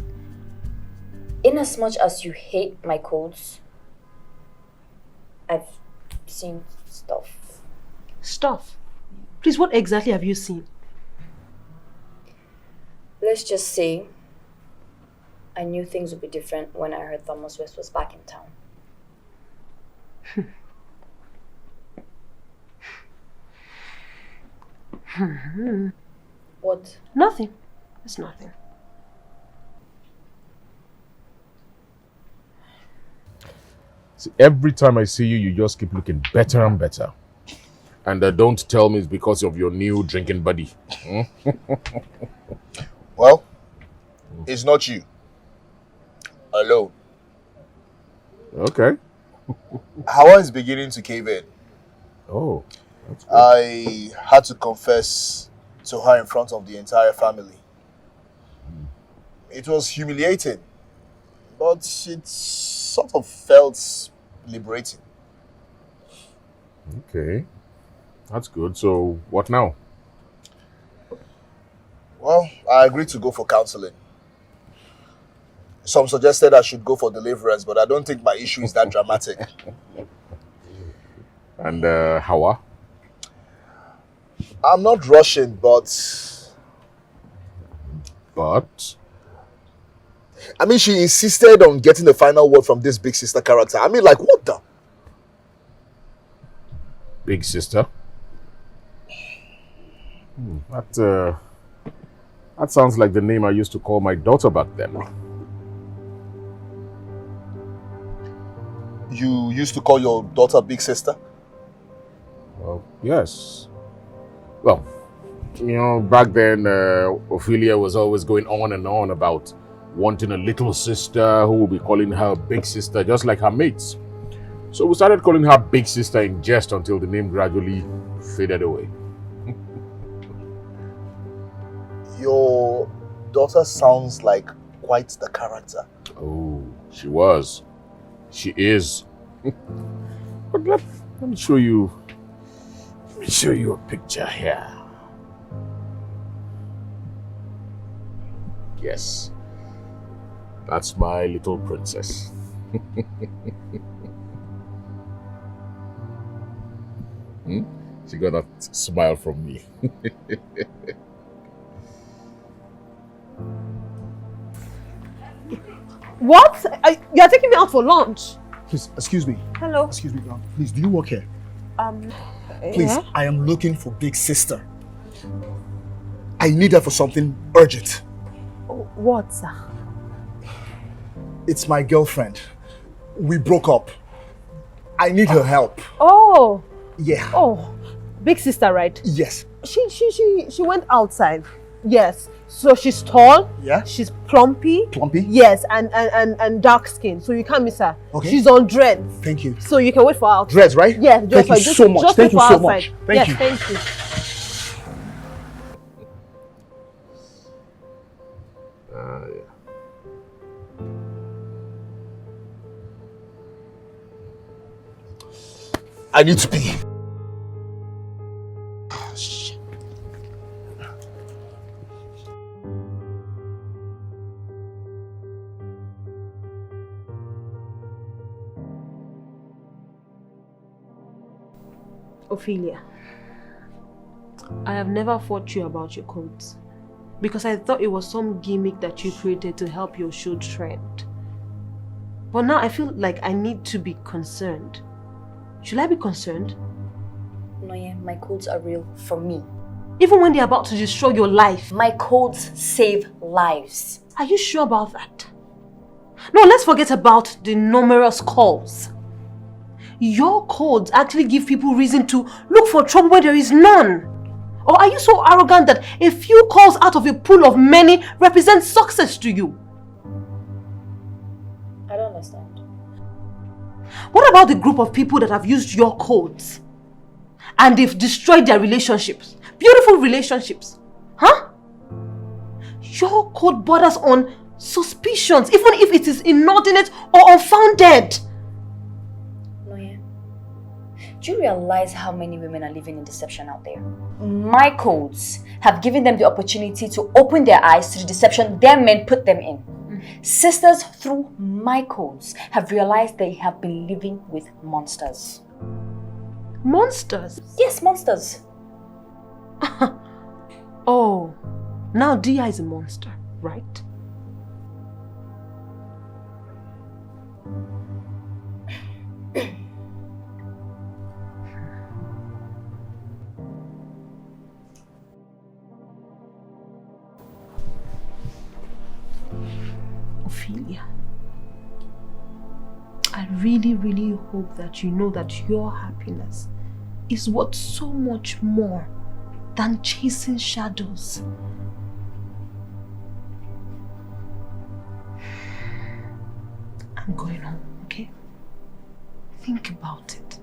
in as much as you hate my codes, I've seen stuff. Stuff? Please, what exactly have you seen? Let's just say I knew things would be different when I heard Thomas West was back in town. What? Nothing. It's nothing. See, every time I see you, you just keep looking better and better. And don't tell me it's because of your new drinking buddy. Well, it's not you. Alone. Okay. Hawa is beginning to cave in. Oh. I had to confess to her in front of the entire family. It was humiliating, but it sort of felt liberating. Okay. That's good. So, what now? Well, I agreed to go for counseling. Some suggested I should go for deliverance, but I don't think my issue is that dramatic. And Hawa? I'm not rushing, but... But? I mean, she insisted on getting the final word from this big sister character. I mean, like, what the? Big sister? That sounds like the name I used to call my daughter back then. You used to call your daughter big sister? Well, yes. Well, back then, Ophelia was always going on and on about wanting a little sister who would be calling her big sister, just like her mates. So we started calling her big sister in jest until the name gradually faded away. Your daughter sounds like quite the character. Oh, she was. She is. But let me show you. Let me show you a picture here. Yes. That's my little princess. She got that smile from me. What? You are taking me out for lunch? Please, excuse me. Hello. Excuse me, ma'am. Please, do you work here? Please, Yeah? I am looking for big sister. I need her for something urgent. What, sir? It's my girlfriend. We broke up. I need her help. Oh. Yeah. Oh, big sister, right? Yes. She went outside. Yes. So she's tall. Yeah. She's plumpy. Plumpy? Yes, and dark skin. So you can't miss her. Okay. She's on dreads. Thank you. So you can wait for her outside. Dreads, right? Yes, Thank you so much. Thank you so much. Thank you. Thank you. I need to pee. Ophelia, I have never fought you about your coats because I thought it was some gimmick that you created to help your show trend. But now I feel like I need to be concerned. Should I be concerned? No, yeah, my codes are real for me. Even when they're about to destroy your life? My codes save lives. Are you sure about that? No, let's forget about the numerous calls. Your codes actually give people reason to look for trouble where there is none. Or are you so arrogant that a few calls out of a pool of many represent success to you? I don't understand. What about the group of people that have used your codes and they've destroyed their relationships? Beautiful relationships. Huh? Your code borders on suspicions, even if it is inordinate or unfounded. No, yeah. Do you realize how many women are living in deception out there? My codes have given them the opportunity to open their eyes to the deception their men put them in. Sisters, through my codes, have realized they have been living with monsters. Monsters? Yes, monsters. Oh, now Dia is a monster, right? Ophelia, I really hope that you know that your happiness is worth so much more than chasing shadows. I'm going home, okay? Think about it.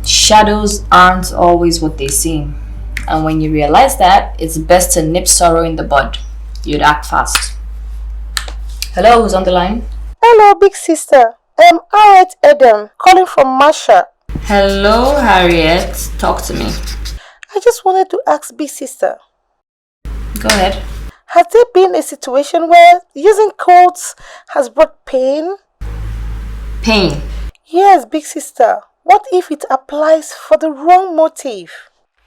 Shadows aren't always what they seem. And when you realize that, it's best to nip sorrow in the bud. You'd act fast. Hello, who's on the line? Hello, big sister. I'm Harriet Eden, calling from Masha. Hello, Harriet. Talk to me. I just wanted to ask big sister. Go ahead. Has there been a situation where using codes has brought pain? Pain? Yes, big sister. What if it applies for the wrong motive?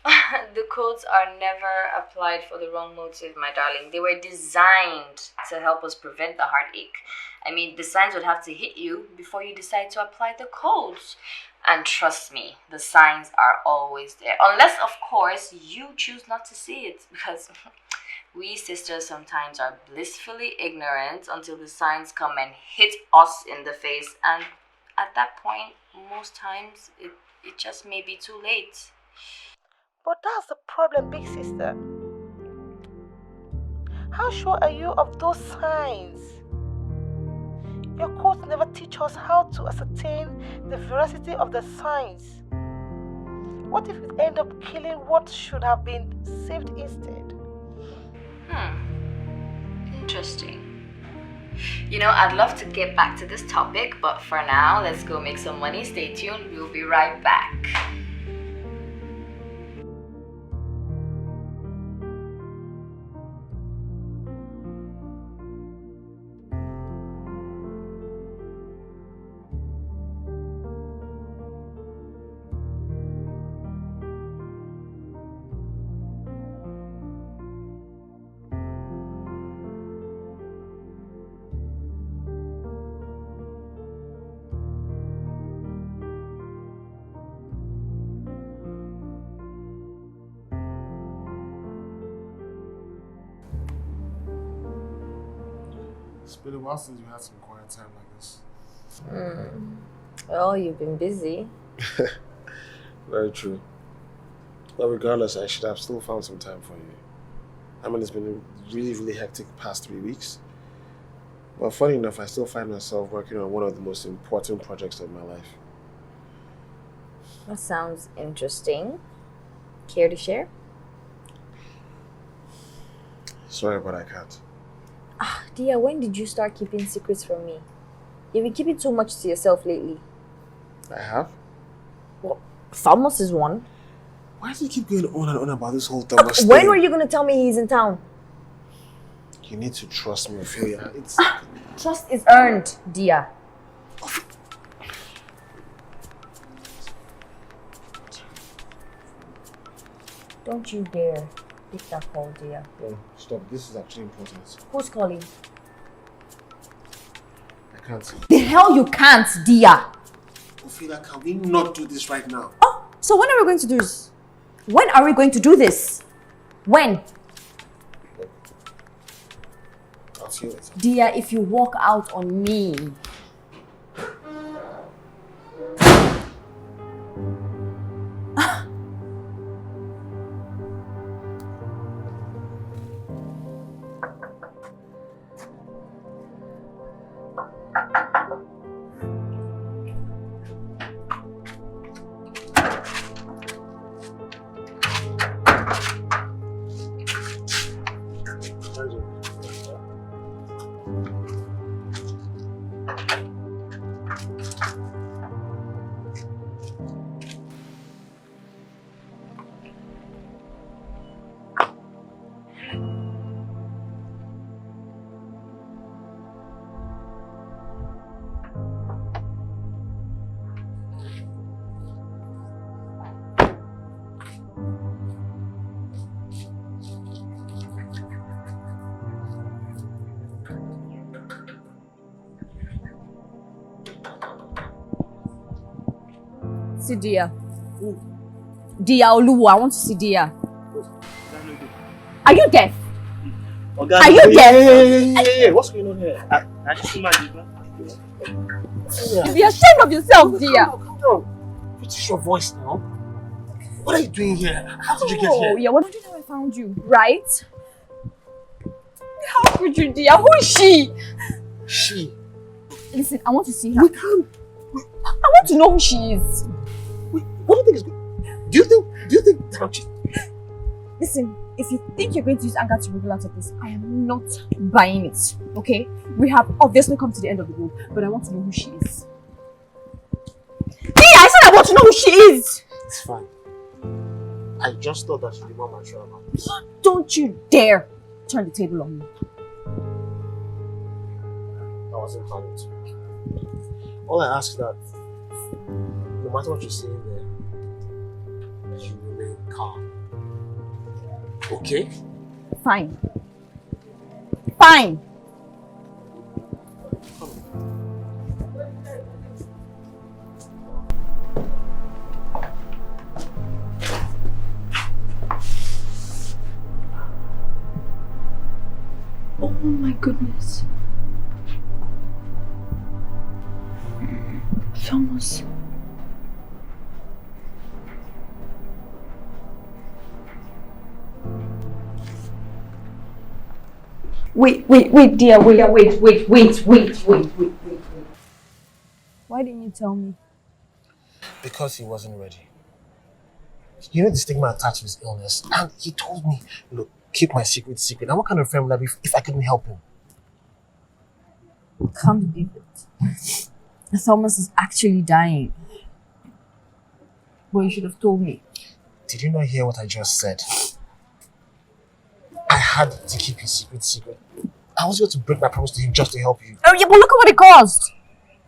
The codes are never applied for the wrong motive, my darling. They were designed to help us prevent the heartache. I mean, the signs would have to hit you before you decide to apply the codes. And trust me, the signs are always there. Unless, of course, you choose not to see it. Because we sisters sometimes are blissfully ignorant until the signs come and hit us in the face. And at that point, most times, it just may be too late. But that's the problem, big sister. How sure are you of those signs? Your codes never teach us how to ascertain the veracity of the signs. What if it end up killing what should have been saved instead? Interesting. You know, I'd love to get back to this topic, but for now, let's go make some money. Stay tuned. We'll be right back. It's been a while since we had some quiet time like this. Well, you've been busy. Very true. But regardless, I should have still found some time for you. I mean, it's been a really, really hectic past 3 weeks. But funny enough, I still find myself working on one of the most important projects of my life. That sounds interesting. Care to share? Sorry, but I can't. Dear, when did you start keeping secrets from me? You've been keeping too much to yourself lately. I have? Well, Thomas is one. Why do you keep going on and on about this whole Thomas thing? When were you going to tell me he's in town? You need to trust me, Ophelia. It's... Trust is earned, dear. Don't you dare pick that call, dear. No, stop. This is actually important. Who's calling? I can't. The hell you can't, dear. Ophelia, can we not do this right now? Oh, so when are we going to do this? When are we going to do this? When? I'll see you later. Dear, if you walk out on me. See Dia. Dia Oluwo, I want to see Dia. Are you deaf? Are you deaf? Yeah. What's going on here? Be ashamed of yourself, Dia. Calm down. What is your voice now? What are you doing here? How did you get here? Oh, yeah, what did you know I found you, right? How could you, Dia? Who is she? She? Listen, I want to see her. I want to know who she is. What do you think is good? Do you think Listen, if you think you're going to use anger to wriggle out of this, I am not buying it. Okay? We have obviously come to the end of the road, but I want to know who she is. I said I want to know who she is! It's fine. I just thought that you'd be more mature about this. Don't you dare turn the table on me. I wasn't planning to. All I ask is that no matter what you're saying there, you remain calm. Okay? Fine. Fine! Oh my goodness. Thomas. Wait, dear, wait. Why didn't you tell me? Because he wasn't ready. You know the stigma attached to his illness, and he told me, look, keep my secret secret. And what kind of friend would I be if I couldn't help him? Can't believe it. Thomas is actually dying. Well, you should have told me. Did you not hear what I just said? I had to keep his secret secret. I was going to break my promise to him just to help you. Oh yeah, but look at what it caused.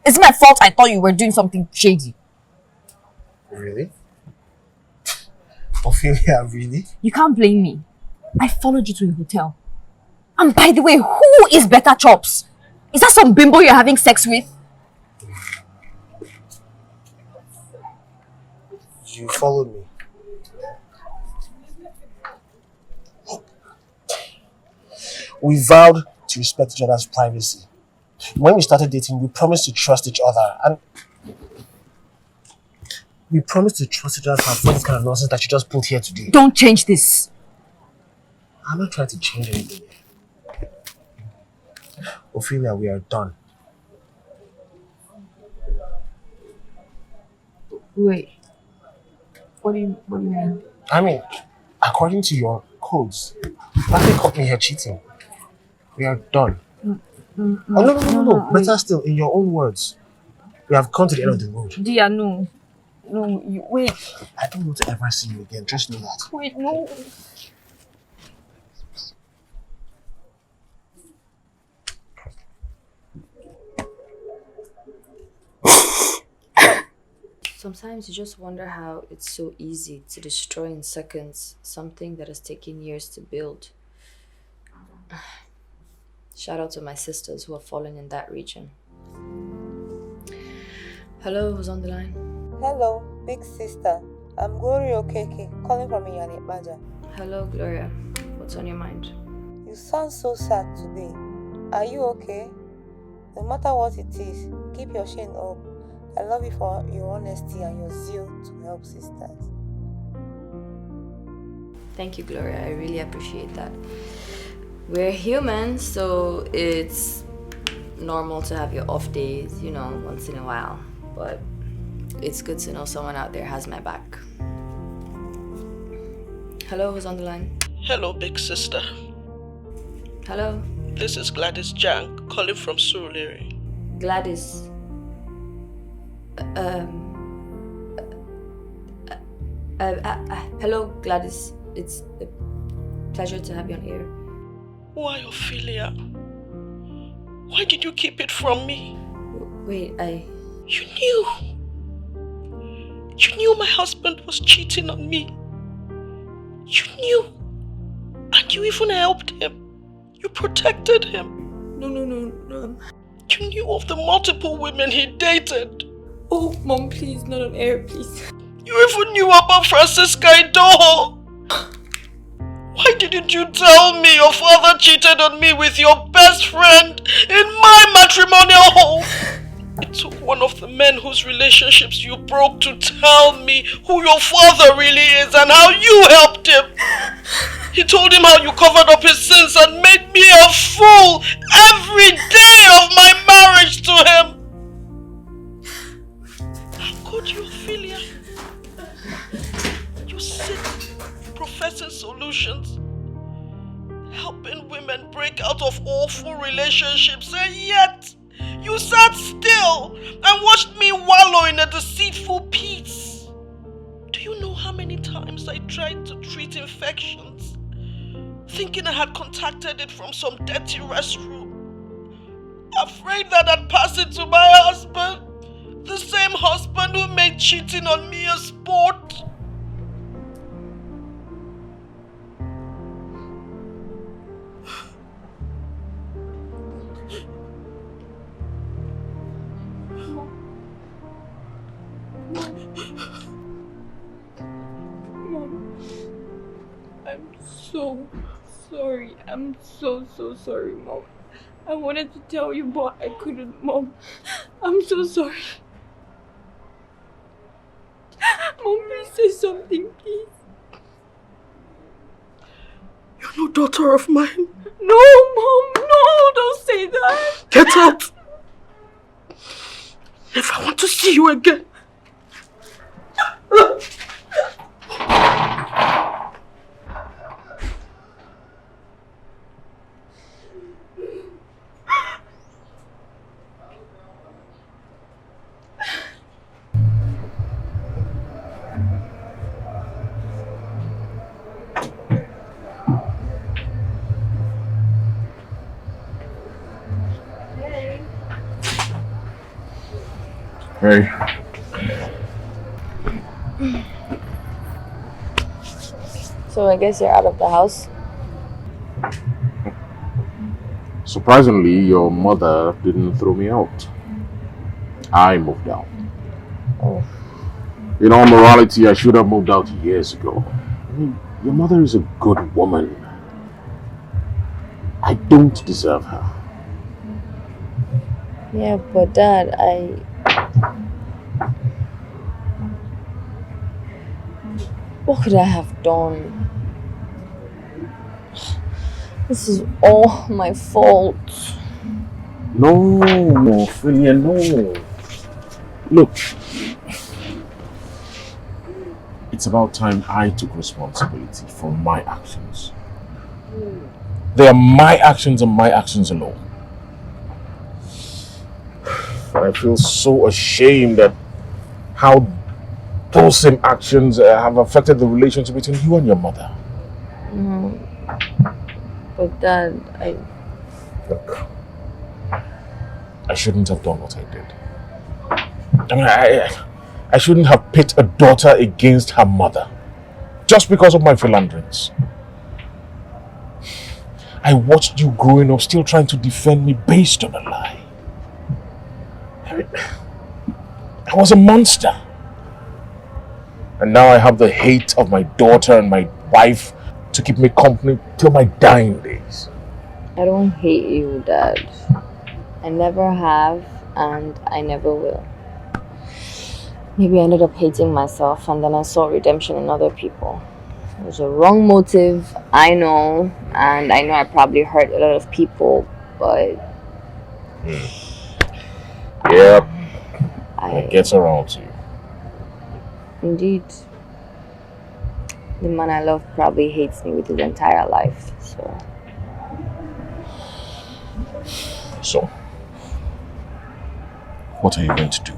It's my fault I thought you were doing something shady. Really? Ophelia, really? You can't blame me. I followed you to a hotel. And by the way, who is Better Chops? Is that some bimbo you're having sex with? You followed me. We vowed to respect each other's privacy. When we started dating, we promised to trust each other, and we promised to trust each other to avoid this kind of nonsense that you just pulled here today. Don't change this. I'm not trying to change anything. Ophelia, we are done. Wait. What do you mean? I mean, according to your codes, nothing caught me here cheating. We are done. No. Better still, in your own words. We have come to the end of the road. Dear, no. No, wait. I don't want to ever see you again, just know that. Wait, no. Sometimes you just wonder how it's so easy to destroy in seconds something that has taken years to build. Shout out to my sisters who are fallen in that region. Hello, who's on the line? Hello, big sister. I'm Gloria Okeke, calling from Iyanekbaja. Hello, Gloria. What's on your mind? You sound so sad today. Are you okay? No matter what it is, keep your chin up. I love you for your honesty and your zeal to help sisters. Thank you, Gloria. I really appreciate that. We're human, so it's normal to have your off days, you know, once in a while. But it's good to know someone out there has my back. Hello, who's on the line? Hello, big sister. Hello? This is Gladys Jank, calling from Surulere. Gladys. Hello, Gladys. It's a pleasure to have you on air. Why, Ophelia? Why did you keep it from me? Wait, You knew. You knew my husband was cheating on me. You knew. And you even helped him. You protected him. No. You knew of the multiple women he dated. Oh, Mom, please, not on air, please. You even knew about Francisca Idoho. Why didn't you tell me your father cheated on me with your best friend in my matrimonial home? It took one of the men whose relationships you broke to tell me who your father really is and how you helped him. He told him how you covered up his sins and made me a fool every day of my marriage to him. How could you, Ophelia? watched me wallow in a deceitful peace. Do you know how many times I tried to treat infections, thinking I had contacted it from some dirty restroom, afraid that I'd pass it to my husband, the same husband who made cheating on me a sport? I'm so sorry. I'm so sorry, Mom. I wanted to tell you, but I couldn't, Mom. I'm so sorry. Mom, please say something, please. You're no daughter of mine. No, Mom, no, don't say that. Get out! If I want to see you again. Hey. So I guess you're out of the house? Surprisingly, your mother didn't throw me out. I moved out. Oh. In all morality, I should have moved out years ago. I mean, your mother is a good woman. I don't deserve her. Yeah, but Dad, what could I have done? This is all my fault. No, Ophelia, no. Look, it's about time I took responsibility for my actions. They are my actions and my actions alone. But I feel so ashamed at how those same actions have affected the relationship between you and your mother. But Dad, Look, I shouldn't have done what I did. I mean, I shouldn't have pit a daughter against her mother just because of my philanderings. I watched you growing up still trying to defend me based on a lie. I mean, I was a monster. And now I have the hate of my daughter and my wife to keep me company till my dying days. I don't hate you, Dad. I never have, and I never will. Maybe I ended up hating myself, and then I saw redemption in other people. It was a wrong motive, I know, and I know I probably hurt a lot of people, but... Yep, it gets around to you. Indeed. The man I love probably hates me with his entire life, so... So, what are you going to do?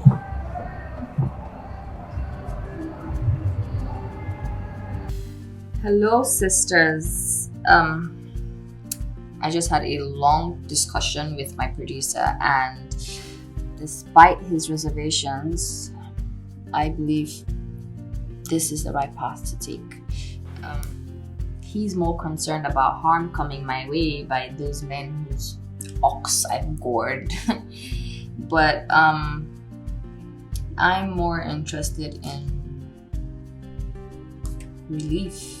Hello, sisters. I just had a long discussion with my producer, and despite his reservations, I believe this is the right path to take. He's more concerned about harm coming my way by those men whose ox I've gored. But I'm more interested in relief.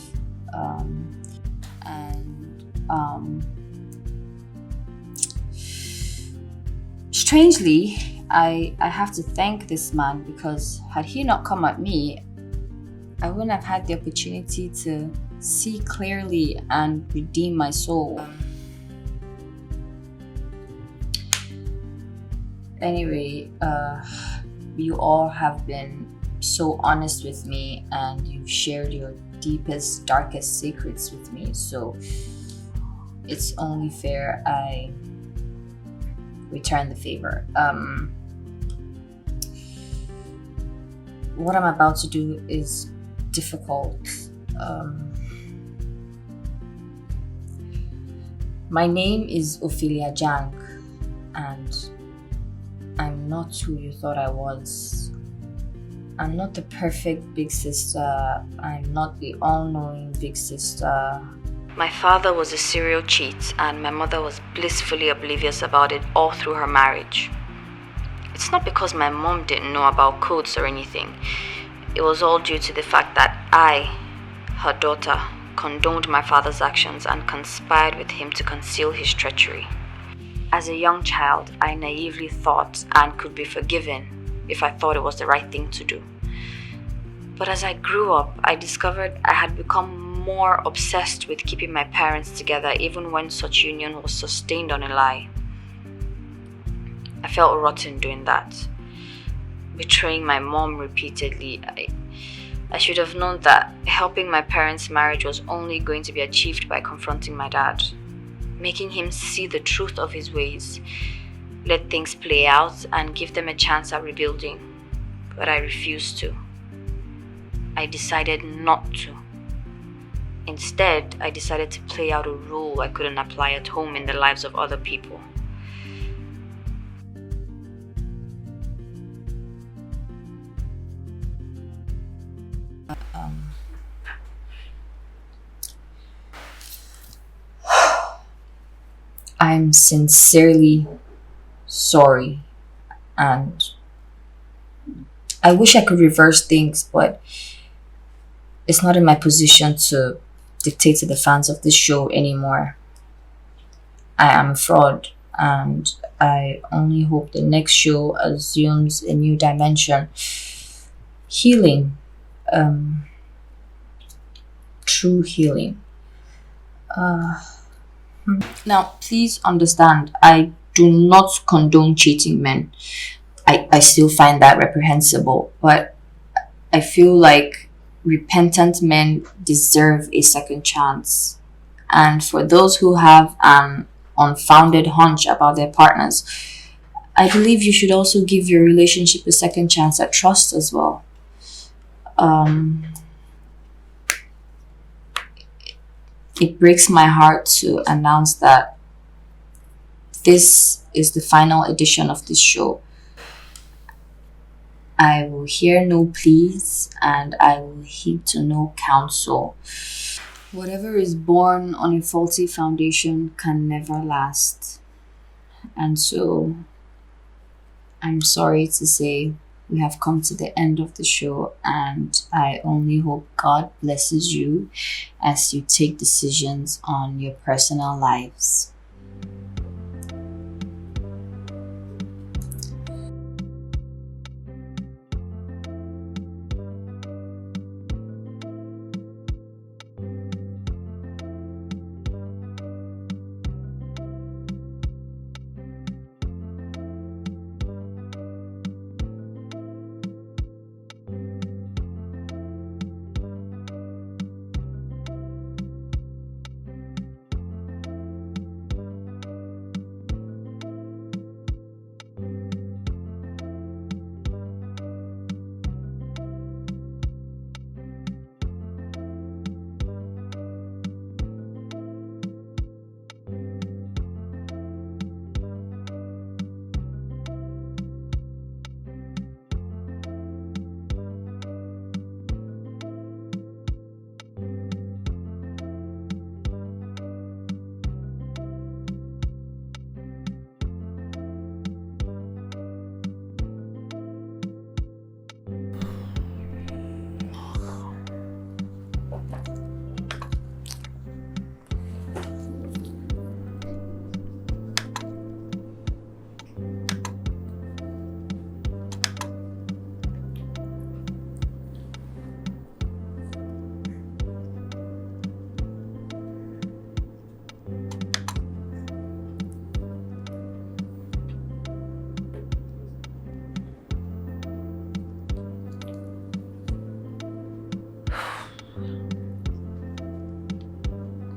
Strangely, I have to thank this man, because had he not come at me, I wouldn't have had the opportunity to see clearly and redeem my soul. Anyway, you all have been so honest with me, and you've shared your deepest, darkest secrets with me, so it's only fair I return the favor. what I'm about to do is difficult. My name is Ophelia Jang, and I'm not who you thought I was. I'm not the perfect big sister. I'm not the all-knowing big sister. My father was a serial cheat, and my mother was blissfully oblivious about it all through her marriage. It's not because my mom didn't know about codes or anything. It was all due to the fact that I, her daughter, condoned my father's actions and conspired with him to conceal his treachery. As a young child, I naively thought and could be forgiven if I thought it was the right thing to do. But as I grew up, I discovered I had become more obsessed with keeping my parents together even when such union was sustained on a lie. I felt rotten doing that. Betraying my mom repeatedly, I should have known that helping my parents' marriage was only going to be achieved by confronting my dad, making him see the truth of his ways, let things play out and give them a chance at rebuilding. But I refused to. I decided not to. Instead, I decided to play out a role I couldn't apply at home in the lives of other people. I'm sincerely sorry, and I wish I could reverse things, but it's not in my position to dictate to the fans of this show anymore. I am a fraud, and I only hope the next show assumes a new dimension. Healing. True healing. Now, please understand, I do not condone cheating men. I still find that reprehensible, but I feel like repentant men deserve a second chance. And for those who have an unfounded hunch about their partners, I believe you should also give your relationship a second chance at trust as well. It breaks my heart to announce that this is the final edition of this show. I will hear no pleas and I will heed to no counsel. Whatever is born on a faulty foundation can never last. And so, I'm sorry to say we have come to the end of the show, and I only hope God blesses you as you take decisions on your personal lives.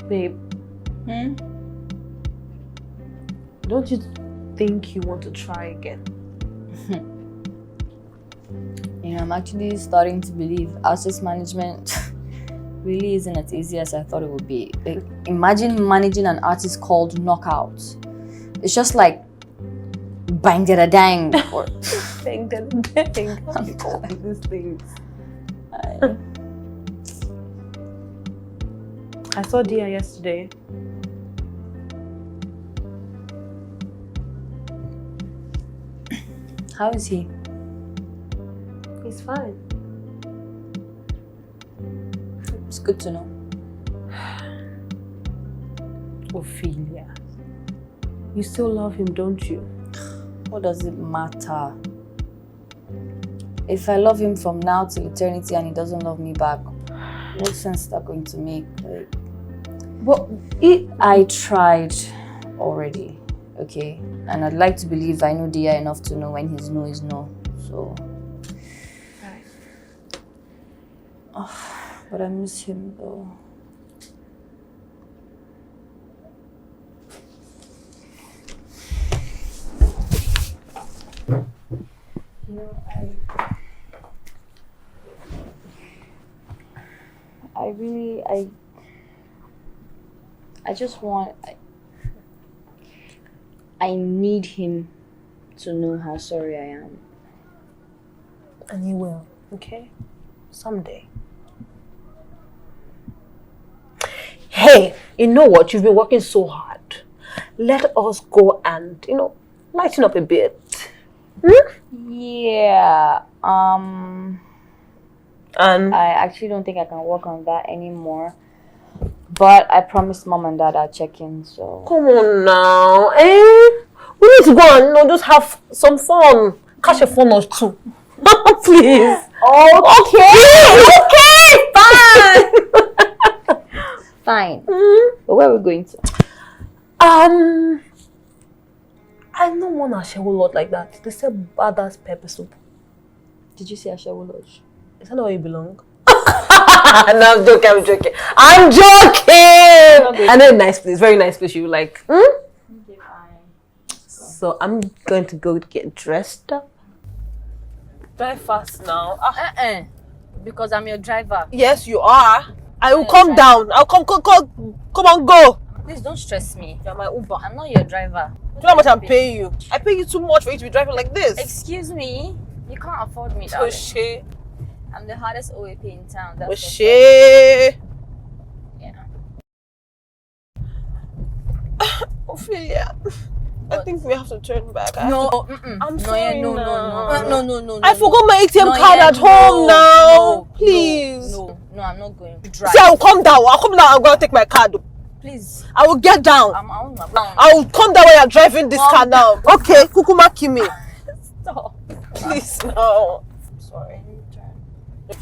Babe, don't you think you want to try again? You know, I'm actually starting to believe artist management really isn't as easy as I thought it would be. Like, imagine managing an artist called Knockout. It's just like bang da dang or Bang da dang. like these things. I saw Dia yesterday. How is he? He's fine. It's good to know. Ophelia, you still love him, don't you? What does it matter? If I love him from now till eternity and he doesn't love me back, what sense is that going to make? Like, I tried already, okay? And I'd like to believe I know Dia enough to know when his no is no. So, but I miss him though. You know, I just want, I need him to know how sorry I am. And he will, okay? Someday. Hey, you know what? You've been working so hard. Let us go and, lighten up a bit. Yeah, And I actually don't think I can work on that anymore. But I promised Mom and Dad I'll check in, so... Come on now, we need to go and just have some fun. Catch a fun or two. Please. Okay, fine. Fine. But where are we going to? I don't want a Ashewo lot like that. They say badass pepper soup. Did you say Ashewo Lodge? Is that not where you belong? No, I'm joking. I'm joking! And then nice place, very nice place you like. Okay, fine. So I'm going to go get dressed up. Drive fast now. Because I'm your driver. Yes, you are. I will come down. I'll come and go. Please don't stress me. You're my Uber. I'm not your driver. Do you know how much I'm paying you? I pay you too much for you to be driving like this. Excuse me? You can't afford me, Oh, darling. shit. I'm the hardest OAP in town. Oh, That's shit. Yeah. Ophelia, I think we have to turn back. I'm No, sorry no. I forgot my ATM card at home now. Please. No, I'm not going to See, drive. I'll come down. I'm going to take my card. Please. I will get down. I will come down when you're driving this car now. Okay, Kukuma Kimi. Stop. Please, no. I'm sorry.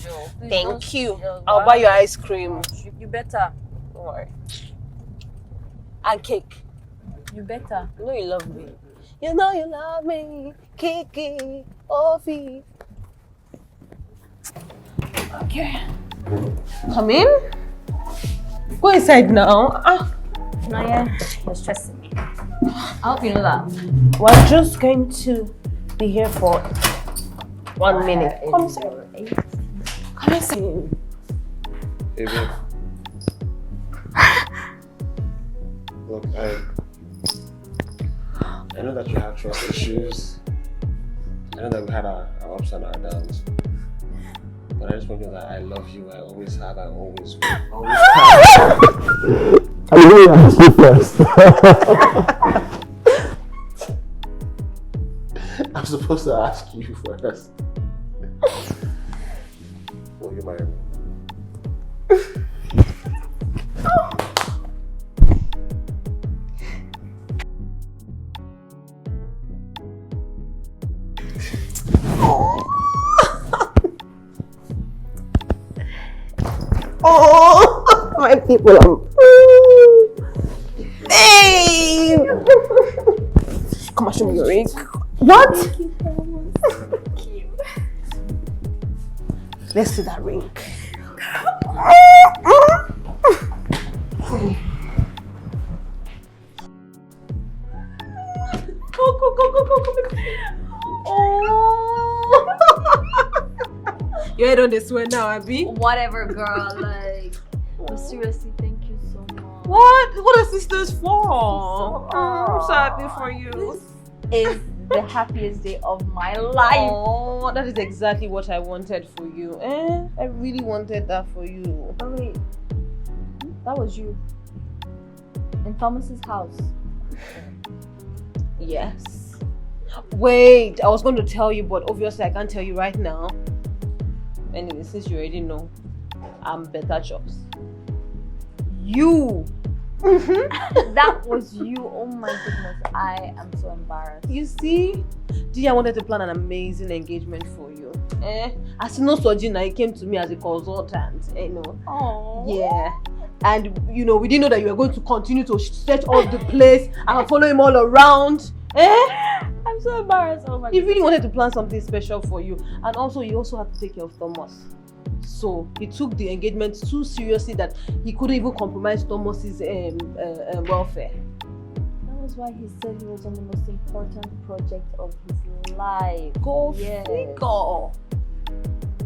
Joe, please Thank you. I'll buy you ice cream. You better. Don't worry. And cake. You better. You know you love me. You know you love me. Kiki. Ophie. Okay. Come in. Go inside now. No, yeah. You're stressing me. I hope you know that. We're just going to be here for 1 minute. Come inside. Come inside. Hey, babe. Look, I know that you have trust issues. I know that we had our ups and our downs. But I just want you to know that I love you. I always have. I always will. Always have. I'm going to ask you first. I'm supposed to ask you first. Will you marry me? Oh, my people. Hey! Come on, show me your ring. What? Let's see that ring. Go. Oh. Your head on the sweat now, Abby. Whatever, girl. Like, but seriously, thank you so much. What are sisters for? I'm so happy for you. This is the happiest day of my life. Oh, that is exactly what I wanted for you. I really wanted that for you. Oh wait, that was you in Thomas's house. Yes. Wait, I was going to tell you, but obviously I can't tell you right now. Anyway, since you already know, I'm better chops. You. That was you. Oh my goodness, I am so embarrassed. You see, Gia wanted to plan an amazing engagement for you. As you know, Sojina, he came to me as a consultant. Oh. Yeah. And we didn't know that you were going to continue to search out the place and follow him all around. I'm so embarrassed. Oh my He goodness. really wanted to plan something special for you. And also, he also had to take care of Thomas. So he took the engagement so seriously that he couldn't even compromise Thomas's welfare. That was why he said he was on the most important project of his life. Go figure.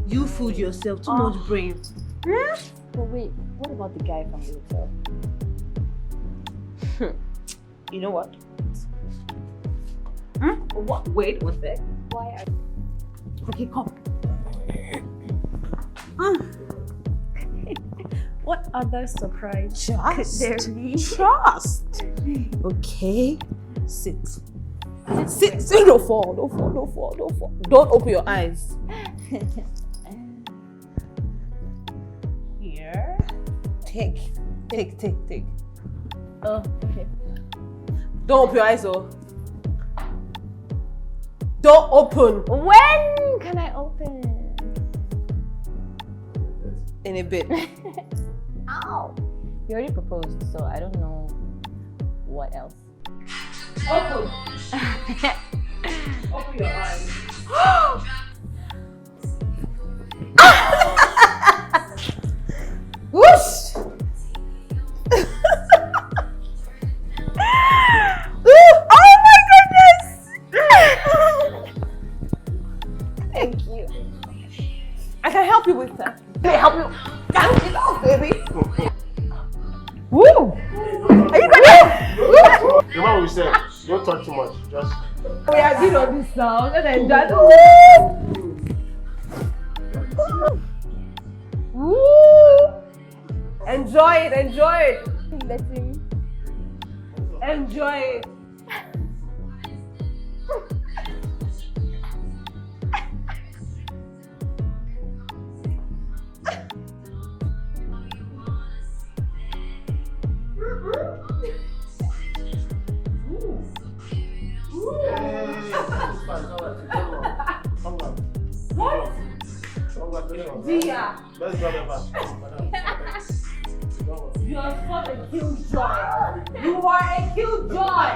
You fooled yourself. Too much brain. But wait, what about the guy from the hotel? You know what? What? Wait, one sec. Why are Okay, come. What other surprise could there be? Trust. Okay. Sit. Sit. Don't fall. Don't open your eyes. Here. Take. Oh, okay. Don't open your eyes, though. Don't open. When can I open? In a bit. Ow. You already proposed, so I don't know what else. Open. Open your eyes. Whoosh! Oh my goodness! Thank you. I can help you with that. Can I help you? Get off, baby. Woo! Are you gonna? Remember what we said, don't talk too much. Just. We are good on this sound and enjoy. Woo! Enjoy it. Let him. Enjoy it. Dia. Let's go, You are such a killjoy. You are a killjoy.